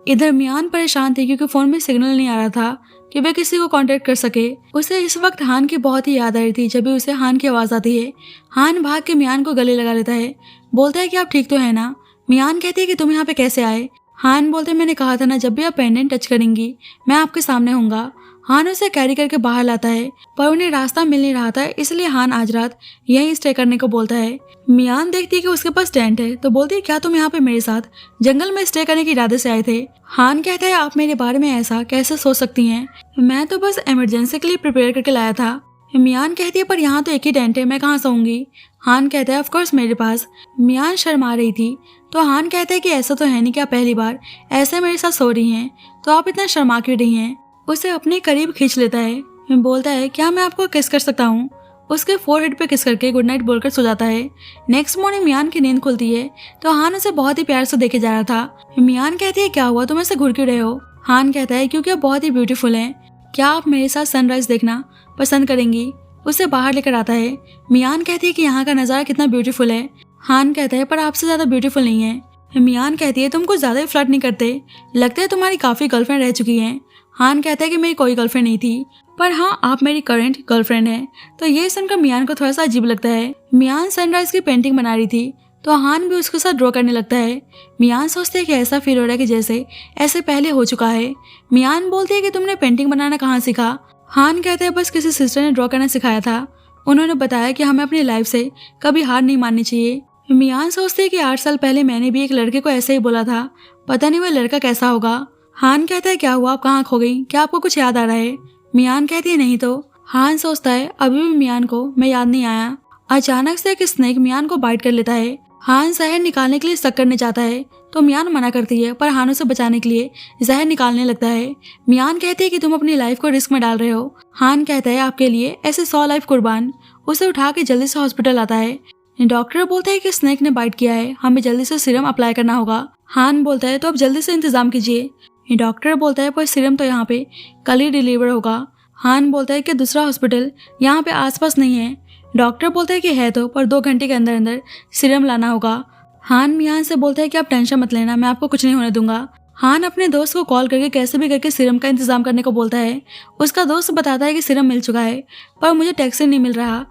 इधर मियान परेशान थी क्योंकि फोन में सिग्नल नहीं आ रहा था कि वे किसी को कांटेक्ट कर सके। उसे इस वक्त हान की बहुत ही याद आ रही थी। जब भी उसे हान की आवाज आती है, हान भाग के मियान को गले लगा लेता है, बोलता है कि आप ठीक तो है ना। मियान कहती है कि तुम यहाँ पे कैसे आए। हान बोलते मैंने कहा था ना जब भी आप पेंडेंट टच करेंगी मैं आपके सामने होऊंगा। हान उसे कैरी करके बाहर लाता है, पर उन्हें रास्ता मिल नहीं रहा था, इसलिए हान आज रात यहीं स्टे करने को बोलता है। मियान देखती है कि उसके पास टेंट है तो बोलती है क्या तुम यहाँ पे मेरे साथ जंगल में स्टे करने के इरादे से आए थे। हान कहता है आप मेरे बारे में ऐसा कैसे सोच सकती हैं, मैं तो बस इमरजेंसी के लिए प्रिपेयर करके लाया था। मियान कहती है पर यहाँ तो एक ही टेंट है, मैं कहाँ सोऊंगी। हान कहता है ऑफ कोर्स मेरे पास। मियान शर्मा रही थी तो हान कहता है कि ऐसा तो है नहीं कि आप पहली बार ऐसे मेरे साथ सो रही हैं, तो आप इतना शर्मा क्यों रही हैं। उसे अपने करीब खींच लेता है, बोलता है क्या मैं आपको किस कर सकता हूँ। उसके फोरहेड पे किस करके गुड नाइट बोलकर सो जाता है। नेक्स्ट मॉर्निंग मियान की नींद खुलती है तो हान उसे बहुत ही प्यार से देखे जा रहा था। मियान कहती है क्या हुआ तुम ऐसे घूर क्यों रहे हो। हान कहता है क्योंकि आप बहुत ही ब्यूटीफुल हैं, क्या आप मेरे साथ सनराइज देखना पसंद करेंगी। उसे बाहर लेकर आता है। मियान कहती है कि यहाँ का नज़ारा कितना ब्यूटीफुल है। हान कहता है पर आपसे ज्यादा ब्यूटीफुल नहीं है। मियान कहती है तुम कुछ ज्यादा ही फ्लर्ट नहीं करते, लगता है तुम्हारी काफी गर्लफ्रेंड रह चुकी हैं। हान कहता है कि मेरी कोई गर्लफ्रेंड नहीं थी, पर हाँ आप मेरी करंट गर्लफ्रेंड है। तो ये सुनकर मियान को थोड़ा सा अजीब लगता है। मियान सनराइज की पेंटिंग बना रही थी तो हान भी उसके साथ ड्रॉ करने लगता है। मियान सोचते है कि ऐसा फील हो रहा है कि जैसे ऐसे पहले हो चुका है। मियान बोलती है कि तुमने पेंटिंग बनाना कहाँ सीखा। हान कहते हैं बस किसी सिस्टर ने ड्रॉ करना सिखाया था। उन्होंने बताया कि हमें अपनी लाइफ से कभी हार नहीं माननी चाहिए। मियान सोचती है कि 8 साल पहले मैंने भी एक लड़के को ऐसे ही बोला था, पता नहीं वह लड़का कैसा होगा। हान कहता है क्या हुआ, आप कहाँ खो गई, क्या आपको कुछ याद आ रहा है? मियान कहती है नहीं तो। हान सोचता है अभी भी मियान को मैं याद नहीं आया। अचानक से एक स्नेक मियान को बाइट कर लेता है। हान जहर निकालने के लिए शक करने जाता है तो मियान मना करती है, पर हान उसे बचाने के लिए जहर निकालने लगता है। मियान कहती है कि तुम अपनी लाइफ को रिस्क में डाल रहे हो। हान कहता है आपके लिए ऐसे 100 लाइफ कुर्बान। उसे उठा के जल्दी से हॉस्पिटल आता है। डॉक्टर बोलता है कि स्नेक ने बाइट किया है, हमें जल्दी से सीरम अप्लाई करना होगा। हान बोलता है तो अब जल्दी से इंतजाम कीजिए। डॉक्टर बोलता है पर सीरम तो यहाँ पे कल ही डिलीवर होगा। हान बोलता है कि दूसरा हॉस्पिटल यहाँ पे आसपास नहीं है। डॉक्टर बोलता है कि है तो, पर 2 घंटे के अंदर अंदर सीरम लाना होगा। हान मियान से बोलता है कि आप टेंशन मत लेना, मैं आपको कुछ नहीं होने दूंगा। हान अपने दोस्त को कॉल करके कैसे भी करके सीरम का इंतजाम करने को बोलता है। उसका दोस्त बताता है कि सीरम मिल चुका है, पर मुझे टैक्सी नहीं मिल रहा,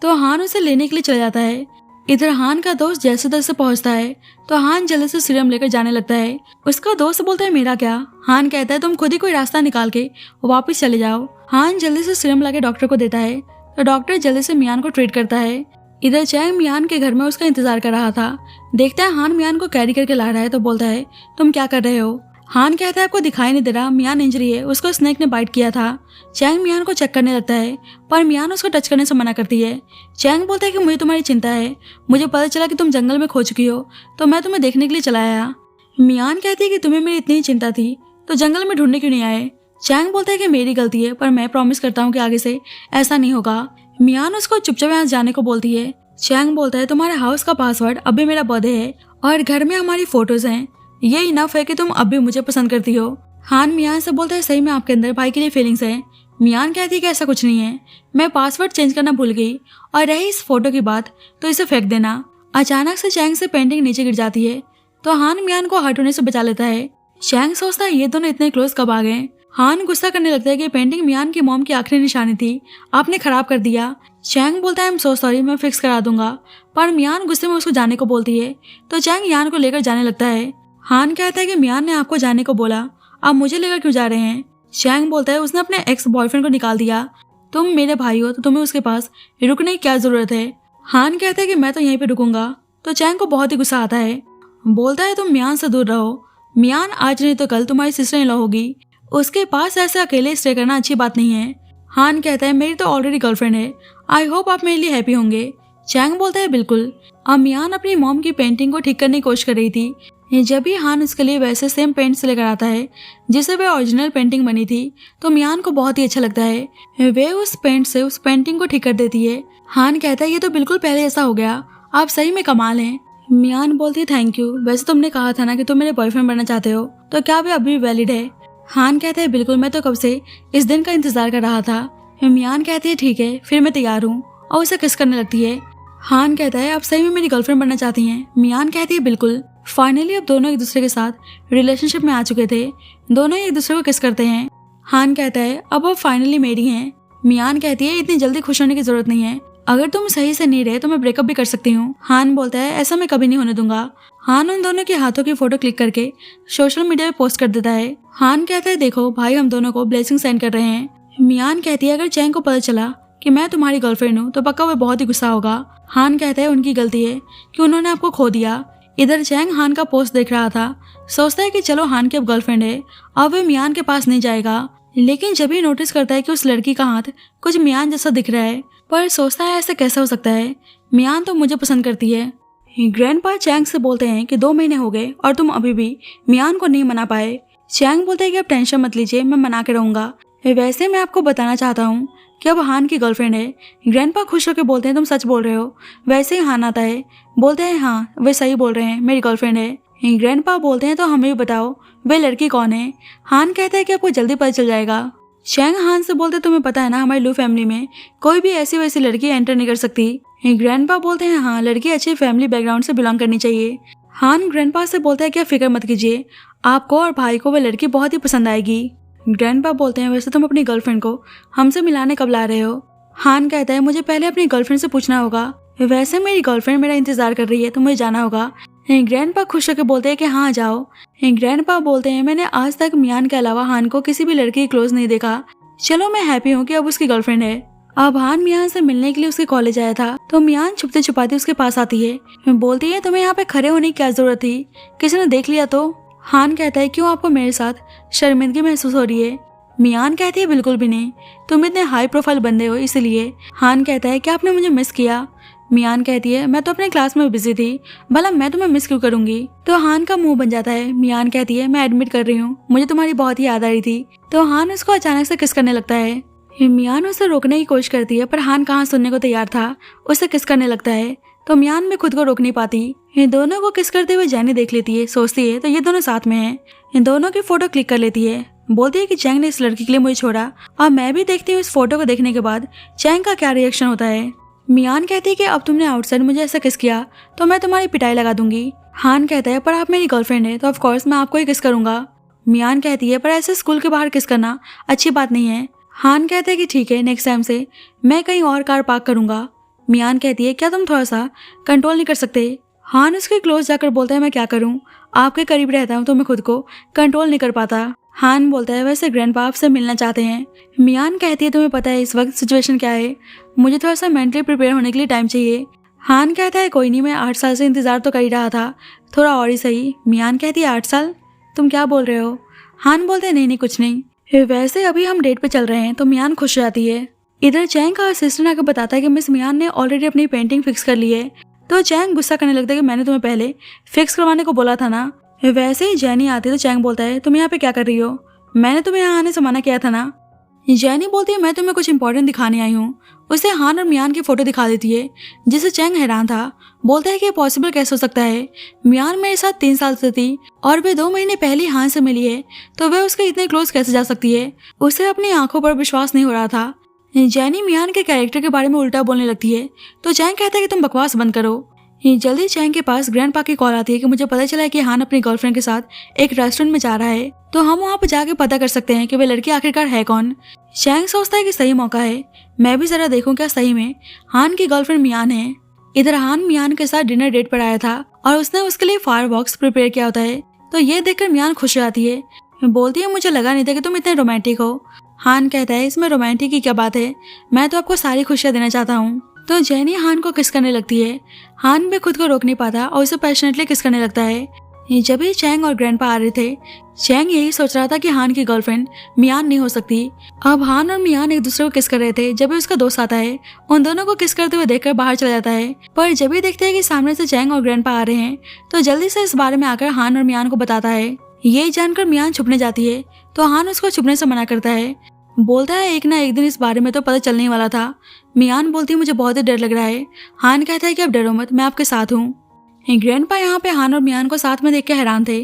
तो हान उसे लेने के लिए चला जाता है। इधर हान का दोस्त जैसे तैसे पहुंचता है तो हान जल्दी से सीरम लेकर जाने लगता है। उसका दोस्त बोलता है मेरा क्या? हान कहता है तुम खुद ही कोई रास्ता निकाल के वापस चले जाओ। हान जल्दी से सीरम लाके डॉक्टर को देता है तो डॉक्टर जल्दी से मियान को ट्रीट करता है। इधर चैंग मियान के घर में उसका इंतजार कर रहा था। देखता है हान मियान को कैरी करके ला रहा है तो बोलता है तुम क्या कर रहे हो? हान कहता है आपको दिखाई नहीं दे रहा, मियान इंजरी है, उसको स्नेक ने बाइट किया था। चैंग मियान को चेक करने लगता है पर मियान उसको टच करने से मना करती है। चैंग बोलता है कि मुझे तुम्हारी चिंता है, मुझे पता चला कि तुम जंगल में खो चुकी हो तो मैं तुम्हें देखने के लिए चला आया। मियान कहती है कि तुम्हें मेरी इतनी चिंता थी तो जंगल में ढूंढने क्यों नहीं आए? चैंग बोलता है कि मेरी गलती है, पर मैं प्रॉमिस करता हूँ कि आगे से ऐसा नहीं होगा। मियान उसको चुपचाप यहाँ जाने को बोलती है। चैंग बोलता है तुम्हारे हाउस का पासवर्ड अभी मेरा बर्थडे है और घर में हमारी फोटोज हैं, ये इनफ है कि तुम अब भी मुझे पसंद करती हो। हान मियान से बोलता है सही में आपके अंदर भाई के लिए फीलिंग्स है। मियान कहती है कि ऐसा कुछ नहीं है, मैं पासवर्ड चेंज करना भूल गई, और रही इस फोटो की बात तो इसे फेंक देना। अचानक से चैंग से पेंटिंग नीचे गिर जाती है तो हान मियान को हर्ट होने से बचा लेता है। चैंग सोचता है ये दोनों इतने क्लोज कब आ गए। हान गुस्सा करने लगता है कि पेंटिंग मियान की मॉम की आखिरी निशानी थी, आपने खराब कर दिया। चैंग बोलता है आई एम सो सॉरी, मैं फिक्स करा दूंगा, पर मियान गुस्से में उसको जाने को बोलती है तो चैंग यान को लेकर जाने लगता है। हान कहता है कि मियान ने आपको जाने को बोला, आप मुझे लेकर क्यों जा रहे हैं? चैंग बोलता है उसने अपने एक्स बॉयफ्रेंड को निकाल दिया, तुम मेरे भाई हो तो तुम्हें उसके पास रुकने की क्या जरूरत है? हान कहता है कि मैं तो यहीं पे रुकूंगा, तो चैंग को बहुत ही गुस्सा आता है। बोलता है तुम मियान से दूर रहो, मियान आज नहीं तो कल तुम्हारी सिस्टर इन लॉ होगी, उसके पास ऐसे अकेले स्टे करना अच्छी बात नहीं है। हान कहता है मेरी तो ऑलरेडी गर्लफ्रेंड है, आई होप आप मेरे लिए हैप्पी होंगे। चैंग बोलता है बिल्कुल। अब मियान अपनी मॉम की पेंटिंग को ठीक करने की कोशिश कर रही थी। जब भी हान उसके लिए वैसे सेम पेंट से लेकर आता है जिसे वह ओरिजिनल पेंटिंग बनी थी तो मियान को बहुत ही अच्छा लगता है। वे उस पेंट से उस पेंटिंग को ठीक कर देती है। हान कहता है ये तो बिल्कुल पहले ऐसा हो गया, आप सही में कमाल हैं। मियान बोलती है थैंक यू, वैसे तुमने कहा था ना कि तुम मेरे बॉयफ्रेंड बनना चाहते हो, तो क्या वे अभी वैलिड है? हान कहता है बिल्कुल, मैं तो कब से इस दिन का इंतजार कर रहा था। मियान कहती है ठीक है फिर मैं तैयार हूँ, और उसे किस करने लगती है। हान कहता है आप सही में मेरी गर्लफ्रेंड बनना चाहती हैं? मियान कहती है बिल्कुल। फाइनली अब दोनों एक दूसरे के साथ रिलेशनशिप में आ चुके थे, दोनों एक दूसरे को किस करते हैं। हान कहता है अब फाइनली मेरी हैं। मियान कहती है इतनी जल्दी खुश होने की जरूरत नहीं है, अगर तुम सही से नहीं रहे तो मैं ब्रेकअप भी कर सकती हूँ। हान बोलता है ऐसा मैं कभी नहीं होने दूंगा। हान उन दोनों के हाथों की फोटो क्लिक करके सोशल मीडिया पे पोस्ट कर देता है। हान कहता है देखो भाई हम दोनों को ब्लेसिंग सेंड कर रहे हैं। मियान कहती है अगर चैंग को पता चला कि मैं तुम्हारी गर्लफ्रेंड हूँ तो पक्का वो बहुत ही गुस्सा होगा। हान कहता है उनकी गलती है कि उन्होंने आपको खो दिया। इधर चैंग हान का पोस्ट देख रहा था, सोचता है कि चलो हान की अब गर्लफ्रेंड है, अब वे मियान के पास नहीं जाएगा। लेकिन जब ही नोटिस करता है कि उस लड़की का हाथ कुछ मियान जैसा दिख रहा है, पर सोचता है ऐसा कैसे हो सकता है, मियान तो मुझे पसंद करती है। ग्रैंडपा चैंग से बोलते हैं कि 2 महीने हो गए और तुम अभी भी मियान को नहीं मना पाए। चैंग बोलते हैं कि आप टेंशन मत लीजिए, मैं मना के रहूंगा। वैसे मैं आपको बताना चाहता हूँ कि अब हान की गर्लफ्रेंड है। ग्रैंडपा खुश होकर बोलते हैं तुम सच बोल रहे हो? वैसे ही हान आता है, बोलते हैं हाँ वे सही बोल रहे हैं, मेरी गर्लफ्रेंड है। ग्रैंडपा बोलते हैं तो हमें भी बताओ वे लड़की कौन है। हान कहता है कि आपको जल्दी पता चल जाएगा। चैंग हान से बोलते तुम्हें पता है ना हमारी लू फैमिली में कोई भी ऐसी वैसी लड़की एंटर नहीं कर सकती। ग्रैंडपा बोलते हैं हाँ लड़की अच्छे फैमिली बैकग्राउंड से बिलोंग करनी चाहिए। हान ग्रैंडपा से बोलता है कि आप फिक्र मत कीजिए, आपको और भाई को वह लड़की बहुत ही पसंद आएगी। ग्रैंडपा बोलते हैं वैसे तुम अपनी गर्लफ्रेंड को हमसे मिलाने कब ला रहे हो? हान कहता है मुझे पहले अपनी गर्लफ्रेंड से पूछना होगा, वैसे मेरी गर्लफ्रेंड मेरा इंतजार कर रही है तो मुझे जाना होगा। ग्रैंडपा खुश होकर बोलते हैं कि हाँ जाओ। ग्रैंडपा बोलते हैं मैंने आज तक मियान के अलावा हान को किसी भी लड़की क्लोज नहीं देखा, चलो मैं हैप्पी हूँ कि अब उसकी गर्लफ्रेंड है। अब हान मियान से मिलने के लिए उसके कॉलेज आया था तो मियान छुपते छुपाते उसके पास आती है। बोलती है तुम्हें यहाँ पे खड़े होने की क्या जरूरत थी, किसी ने देख लिया तो। हान कहता है क्यों आपको मेरे साथ शर्मिंदगी महसूस हो रही है। मियान कहती है बिल्कुल भी नहीं, तुम इतने हाई प्रोफाइल बंदे हो इसलिए। हान कहता है क्या आपने मुझे मिस किया। मियान कहती है मैं तो अपने क्लास में बिजी थी, भला मैं तुम्हें मिस क्यों करूंगी। तो हान का मुंह बन जाता है। मियान कहती है मैं एडमिट कर रही हूँ, मुझे तुम्हारी बहुत ही याद आ रही थी। तो हान उसको अचानक से किस करने लगता है। मियान उसे रोकने की कोशिश करती है पर हान कहाँ सुनने को तैयार था, उसे किस करने लगता है। तो मियान में खुद को रोक नहीं पाती। इन दोनों को किस करते हुए जैनी देख लेती है, सोचती है तो ये दोनों साथ में हैं। इन दोनों की फोटो क्लिक कर लेती है। बोलती है कि चैंग ने इस लड़की के लिए मुझे छोड़ा और मैं भी देखती हूँ इस फोटो को देखने के बाद चैंग का क्या रिएक्शन होता है। मियान कहती है कि अब तुमने आउटसाइड मुझे ऐसा किस किया तो मैं तुम्हारी पिटाई लगा दूंगी। हान कहता है पर आप मेरी गर्लफ्रेंड है तो ऑफ कोर्स मैं आपको ही किस करूंगा। मियान कहती है पर ऐसे स्कूल के बाहर किस करना अच्छी बात नहीं है। हान कहता है कि ठीक है, नेक्स्ट टाइम से मैं कहीं और कार पार्क करूंगा। मियान कहती है क्या तुम थोड़ा सा कंट्रोल नहीं कर सकते। हान उसके क्लोज जाकर बोलता है मैं क्या करूं, आपके करीब रहता हूं तो मैं खुद को कंट्रोल नहीं कर पाता। हान बोलता है वैसे ग्रैंडपा आपसे मिलना चाहते हैं। मियान कहती है तुम्हें पता है इस वक्त सिचुएशन क्या है, मुझे थोड़ा सा मेंटली प्रिपेयर होने के लिए टाइम चाहिए। हान कहता है कोई नहीं, मैं 8 साल से इंतजार तो कर ही रहा था, थोड़ा और ही सही। मियान कहती है 8 साल, तुम क्या बोल रहे हो। हान बोलते हैं नहीं कुछ नहीं, वैसे अभी हम डेट पे चल रहे हैं। तो मियान खुश हो जाती है। इधर चैंग का असिस्टेंट आकर बताता है कि मिस मियान ने ऑलरेडी अपनी पेंटिंग फिक्स कर ली है। तो चैंग गुस्सा करने लगता है कि मैंने तुम्हें पहले फिक्स करवाने को बोला था ना। वैसे ही जैनी आती है तो चैंग बोलता है तुम यहाँ पे क्या कर रही हो, मैंने तुम्हें यहाँ आने से मना किया था ना। जैनी बोलती है मैं तुम्हें कुछ इंपॉर्टेंट दिखाने आई हूँ। उसे हान और मियान की फोटो दिखा देती है जिससे चैंग हैरान था। बोलता है कि पॉसिबल कैसे हो सकता है, मियान मेरे साथ 3 साल से थी और वे 2 महीने पहले हान से मिली है तो वह उसके इतने क्लोज कैसे जा सकती है। उसे अपनी आंखों पर विश्वास नहीं हो रहा था। जैनी मियान के कैरेक्टर के बारे में उल्टा बोलने लगती है तो चैंग कहता है कि तुम बकवास बंद करो। जल्दी चैंग के पास ग्रैंडपा की कॉल आती है कि मुझे पता चला है कि हान अपनी गर्लफ्रेंड के साथ एक रेस्टोरेंट में जा रहा है, तो हम वहाँ पर जाके पता कर सकते हैं कि वह लड़की आखिरकार है कौन। चैंग सोचता है कि सही मौका है, मैं भी जरा देखूं क्या सही में हान की गर्लफ्रेंड मियान है। इधर हान मियान के साथ डिनर डेट पर आया था और उसने उसके लिए फायर बॉक्स प्रिपेयर किया होता है। तो ये देखकर मियान खुश हो जाती है। बोलती है मुझे लगा नहीं था कि तुम इतने रोमांटिक हो। हान कहता है इसमें रोमांटिक की क्या बात है, मैं तो आपको सारी खुशियाँ देना चाहता हूँ। तो जैनी हान को किस करने लगती है। हान भी खुद को रोक नहीं पाता और उसे पैशनेटली किस करने लगता है। जब भी चैंग और ग्रैंडपा आ रहे थे, चैंग यही सोच रहा था कि हान की गर्लफ्रेंड मियान नहीं हो सकती। अब हान और मियान एक दूसरे को किस कर रहे थे जब भी उसका दोस्त आता है, उन दोनों को किस करते हुए देखकर बाहर चला जाता है। पर जब भी देखते हैं कि सामने से चैंग और ग्रैंडपा आ रहे हैं तो जल्दी से इस बारे में आकर हान और मियान को बताता है। ये जानकर मियान छुपने जाती है तो हान उसको छुपने से मना करता है। बोलता है एक ना एक दिन इस बारे में तो पता चलने ही वाला था। मियान बोलती है मुझे बहुत ही डर लग रहा है। हान कहता है कि अब डरो मत, मैं आपके साथ हूँ। ग्रैंडपा यहाँ पे हान और मियान को साथ में देख के हैरान थे।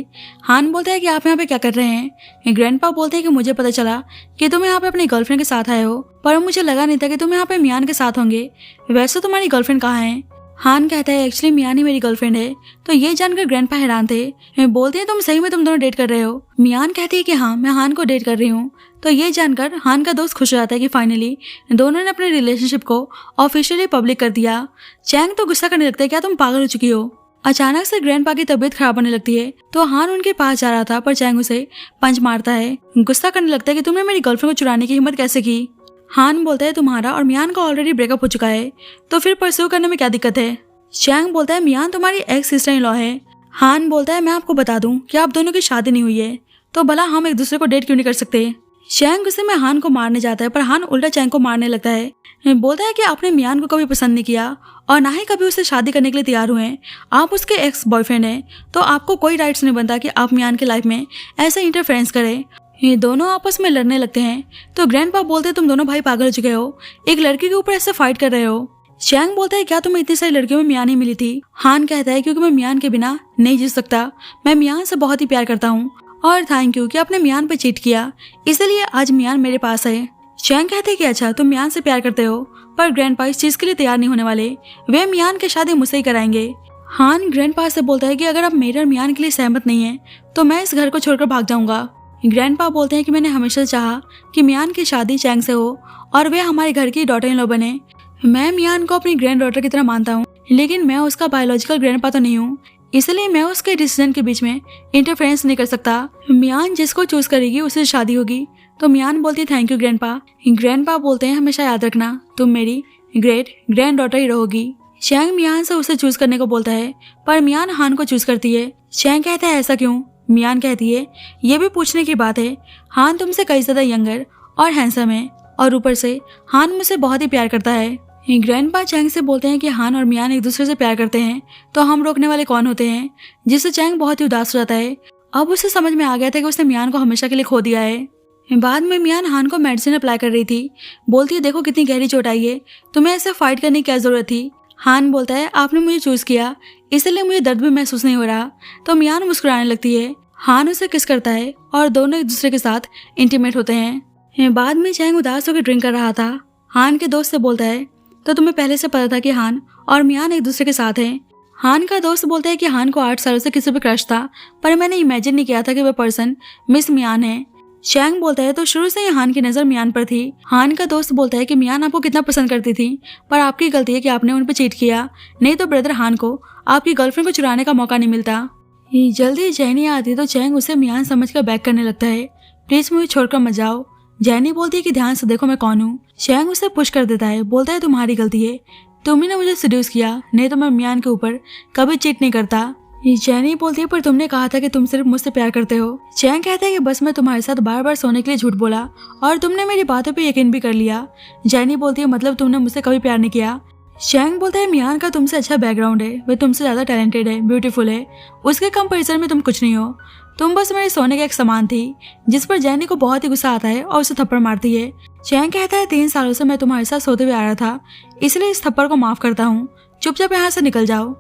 हान बोलता है कि आप यहाँ पे क्या कर रहे हैं। ग्रैंडपा बोलते हैं कि मुझे पता चला कि तुम यहाँ पे अपनी गर्लफ्रेंड के साथ आए हो, पर मुझे लगा नहीं था कि तुम यहाँ पे मियान के साथ होंगे। वैसे तुम्हारी गर्लफ्रेंड कहाँ है। हान कहता है एक्चुअली मियान ही मेरी गर्लफ्रेंड है। तो ये जानकर ग्रैंडपा हैरान थे। बोलते हैं तुम सही में तुम दोनों डेट कर रहे हो। मियान कहती है कि हाँ मैं हान को डेट कर रही हूँ। तो ये जानकर हान का दोस्त खुश हो जाता है कि फाइनली दोनों ने अपने रिलेशनशिप को ऑफिशियली पब्लिक कर दिया। चैंग तो गुस्सा करने लगता है क्या तुम पागल हो चुकी हो। अचानक से ग्रैंडपा की तबीयत खराब होने लगती है तो हान उनके पास जा रहा था पर चैंग उसे पंच मारता है। गुस्सा करने लगता है कि तुमने मेरी गर्लफ्रेंड को चुराने की हिम्मत कैसे की। हान बोलता है तुम्हारा और मियान का ऑलरेडी ब्रेकअप हो चुका है तो फिर परस्यू करने में क्या दिक्कत है। चैंग बोलता है मियान तुम्हारी एक्स सिस्टर इन लॉ है। हान बोलता है मैं आपको बता दूं कि आप दोनों की शादी नहीं हुई है, तो भला हम एक दूसरे को डेट क्यों नहीं कर सकते। चैंग गुस्से में हान को मारने जाता है पर हान उल्टा चैंग को मारने लगता है। बोलता है कि आपने मियान को कभी पसंद नहीं किया और ना ही कभी उससे शादी करने के लिए तैयार हुए हैं। आप उसके एक्स बॉयफ्रेंड हैं तो आपको कोई राइट्स नहीं बनता कि आप मियान की लाइफ में ऐसे इंटरफेरेंस करें। ये दोनों आपस में लड़ने लगते हैं तो ग्रैंडपा बोलते हैं तुम दोनों भाई पागल हो चुके हो, एक लड़की के ऊपर ऐसे फाइट कर रहे हो। चैंग बोलता है क्या तुम्हें इतनी सारी लड़कियों में मियान ही मिली थी। हान कहता है क्योंकि मैं मियान के बिना नहीं जी सकता, मैं मियान से बहुत ही प्यार करता हूँ और थैंक यू कि आपने मियान पे चीट किया, इसलिए आज मियान मेरे पास है। चैंग कहते हैं कि अच्छा तुम मियान से प्यार करते हो, पर ग्रैंडपा इस चीज के लिए तैयार नहीं होने वाले, वे मियान की शादी मुझसे ही कराएंगे। हान ग्रैंडपा से बोलता है कि अगर आप मेरे और मियान के लिए सहमत नहीं है तो मैं इस घर को छोड़कर भाग जाऊंगा। ग्रैंडपा बोलते हैं कि मैंने हमेशा चाहा कि मियान की शादी चैंग से हो और वे हमारे घर की डॉटर इन लॉ बने। मैं मियान को अपनी ग्रैंड डॉटर की तरह मानता हूँ, लेकिन मैं उसका बायोलॉजिकल ग्रैंडपा तो नहीं हूँ, इसलिए मैं उसके डिसीजन के बीच में इंटरफेरेंस नहीं कर सकता। मियान जिसको चूज करेगी उससे शादी होगी, तो मियान बोलती है थैंक यू ग्रैंडपा। ग्रैंडपा बोलते हैं हमेशा याद रखना तुम मेरी ग्रेट ग्रैंड डॉटर ही रहोगी। चैंग मियान से उसे चूज करने को बोलता है पर मियान हान को चूज करती है। चैंग कहता है ऐसा क्यों? मियान कहती है ये भी पूछने की बात है, हान तुमसे कई ज्यादा यंगर और हैंडसम है और ऊपर से हान मुझसे बहुत ही प्यार करता है। ग्रैंडपा चैंग से बोलते हैं कि हान और मियान एक दूसरे से प्यार करते हैं तो हम रोकने वाले कौन होते हैं, जिससे चैंग बहुत ही उदास हो जाता है। अब उसे समझ में आ गया था कि उसने मियान को हमेशा के लिए खो दिया है। बाद में मियान हान को मेडिसिन अप्लाई कर रही थी। बोलती है देखो कितनी गहरी चोट आई है, तुम्हें ऐसे फाइट करने की क्या जरूरत थी। हान बोलता है आपने मुझे चूज किया इसलिए मुझे दर्द भी महसूस नहीं हो रहा। तो मियान मुस्कुराने लगती है। हान उसे किस करता है और दोनों एक दूसरे के साथ इंटीमेट होते हैं। बाद में चैंग उदास होकर ड्रिंक कर रहा था। हान के दोस्त से बोलता है तो तुम्हें पहले से पता था कि हान और मियान एक दूसरे के साथ हैं। हान का दोस्त बोलता है कि हान को 8 सालों से किसी पे क्रश था पर मैंने इमेजिन नहीं किया था कि वह पर्सन मिस मियान है। चैंग बोलता है तो शुरू से ही हान की नजर मियान पर थी। हान का दोस्त बोलता है कि मियान आपको कितना पसंद करती थी पर आपकी गलती है कि आपने उन पर चीट किया, नहीं तो ब्रदर हान को आपकी गर्लफ्रेंड को चुराने का मौका नहीं मिलता। जल्दी जैनी आती तो चैंग उसे मियान समझकर बैक करने लगता है। प्लीज मुझे छोड़कर मत जाओ। जैनी बोलती है कि ध्यान से देखो मैं कौन हूँ। चैंग उसे पुश कर देता है। बोलता है तुम्हारी गलती है, तुम ही ने मुझे सीड्यूस किया, नहीं तो मैं मियान के ऊपर कभी चीट नहीं करता। जैनी बोलती है पर तुमने कहा था कि तुम सिर्फ मुझसे प्यार करते हो। चैंग कहता है कि बस मैं तुम्हारे साथ बार बार सोने के लिए झूठ बोला और तुमने मेरी बातों पे यकीन भी कर लिया। जैनी बोलती है मतलब तुमने मुझसे कभी प्यार नहीं किया। चैंग बोलता है मियान का तुमसे अच्छा बैकग्राउंड है, वह तुमसे ज्यादा टैलेंटेड है, ब्यूटीफुल है, उसके कंपैरिजन में तुम कुछ नहीं हो। तुम बस मेरे सोने का एक सामान थी। जिस पर जैनी को बहुत ही गुस्सा आता है और उसे थप्पड़ मारती है। चैंग कहता है 3 सालों से मैं तुम्हारे साथ सोते हुए आ रहा था इसलिए इस थप्पड़ को माफ करता हूँ, चुपचाप यहाँ से निकल जाओ।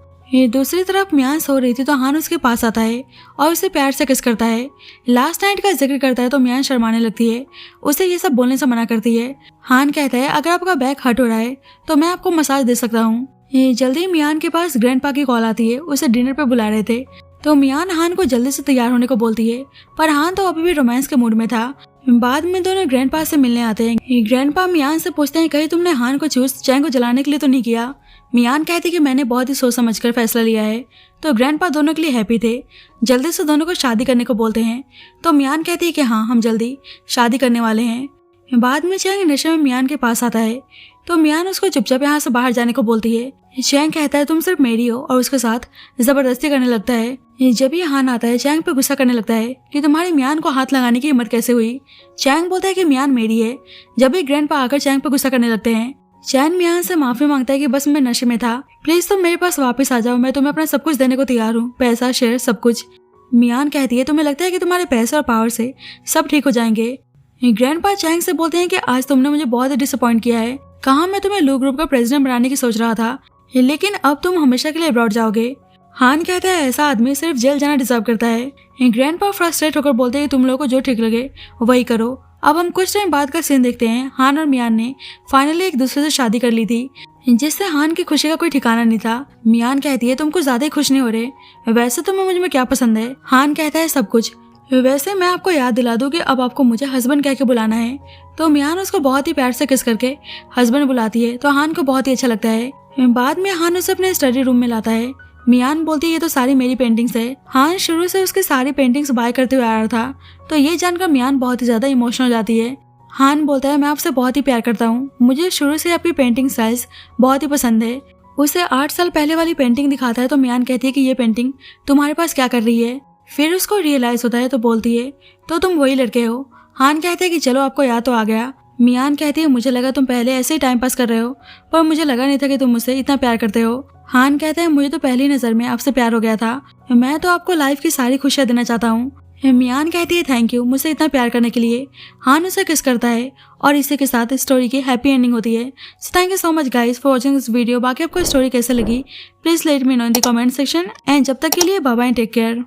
दूसरी तरफ मियान सो रही थी तो हान उसके पास आता है और उसे प्यार से किस करता है। लास्ट नाइट का जिक्र करता है तो मियान शर्माने लगती है, उसे ये सब बोलने से मना करती है। हान कहता है अगर आपका बैक हर्ट हो रहा है तो मैं आपको मसाज दे सकता हूँ। जल्दी मियान के पास ग्रैंडपा की कॉल आती है, उसे डिनर पे बुला रहे थे तो मियान हान को जल्दी से तैयार होने को बोलती है पर हान तो अभी भी रोमांस के मूड में था। बाद में दोनों ग्रैंडपा से मिलने आते हैं। ग्रैंडपा मियान से पूछते हैं कहीं तुमने हान को चूज चैंग को जलाने के लिए तो नहीं किया। मियान कहती है कि मैंने बहुत ही सोच समझकर फैसला लिया है। तो ग्रैंडपा दोनों के लिए हैप्पी थे, जल्दी से दोनों को शादी करने को बोलते हैं। तो मियान कहती है कि हाँ हम जल्दी शादी करने वाले हैं। बाद में चैंग नशे में मियान के पास आता है तो मियान उसको चुपचाप यहाँ से बाहर जाने को बोलती है। चैंग कहता है तुम सिर्फ मेरी हो और उसके साथ जबरदस्ती करने लगता है। जब ये हान आता है चैंग पे गुस्सा करने लगता है कि तुम्हारे मियान को हाथ लगाने की हिम्मत कैसे हुई। चैंग बोलता है कि मियान मेरी है। जब भी ग्रैंडपा आकर चैंग पे गुस्सा करने लगते हैं चैंग मियान से माफी मांगता है कि बस मैं नशे में था, प्लीज तुम मेरे पास वापस आ जाओ, मैं तुम्हें अपना सब कुछ देने को तैयार हूँ, पैसा शेयर सब कुछ। मियान कहती है तुम्हें लगता है कि तुम्हारे पैसे और पावर से सब ठीक हो जाएंगे। ग्रैंडपा चैंग से बोलते हैं कि आज तुमने मुझे बहुत डिसअपॉइंट किया है। कहा मैं तुम्हें लू ग्रुप का प्रेसिडेंट बनाने की सोच रहा था लेकिन अब तुम हमेशा के लिए अब्रॉड जाओगे। हान कहता है ऐसा आदमी सिर्फ जेल जाना डिजर्व करता है। ग्रैंडपा फ्रस्ट्रेट होकर बोलते हैं तुम लोगों को जो ठीक लगे वही करो। अब हम कुछ टाइम बाद का सीन देखते हैं। हान और मियान ने फाइनली एक दूसरे से शादी कर ली थी जिससे हान की खुशी का कोई ठिकाना नहीं था। मियान कहती है तुम कुछ ज्यादा ही खुश नहीं हो रहे, वैसे तुम्हें मुझ में क्या पसंद है। हान कहता है सब कुछ, वैसे मैं आपको याद दिला दूं कि अब आपको मुझे हस्बैंड कह के बुलाना है। तो मियान उसको बहुत ही प्यार से किस करके हस्बैंड बुलाती है तो हान को बहुत ही अच्छा लगता है। बाद में हान उसे अपने स्टडी रूम में लाता है। मियान बोलती है ये तो सारी मेरी पेंटिंग्स है। हान शुरू से उसकी सारी पेंटिंग्स बाय करते हुए आ रहा था तो ये जानकर मियान बहुत ही ज्यादा इमोशनल हो जाती है। हान बोलता है मैं आपसे बहुत ही प्यार करता हूँ, मुझे शुरू से आपकी पेंटिंग स्टाइल्स बहुत ही पसंद है। उसे 8 साल पहले वाली पेंटिंग दिखाता है तो मियान कहती है कि ये पेंटिंग तुम्हारे पास क्या कर रही है। फिर उसको रियलाइज होता है तो बोलती है तो तुम वही लड़के हो। हान कहते हैं कि चलो आपको याद तो आ गया। मियान कहती है मुझे लगा तुम पहले ऐसे ही टाइम पास कर रहे हो पर मुझे लगा नहीं था कि तुम मुझसे इतना प्यार करते हो। हान कहता है मुझे तो पहली नजर में आपसे प्यार हो गया था, मैं तो आपको लाइफ की सारी खुशियां देना चाहता हूँ। मियान कहती है थैंक यू मुझसे इतना प्यार करने के लिए। हान उसे किस करता है और इसी के साथ स्टोरी की हैप्पी एंडिंग होती है। So thank you so much guys for watching this video. बाकी आपको स्टोरी कैसे लगी please let me know in the comment section and जब तक के लिए बाय बाय टेक केयर।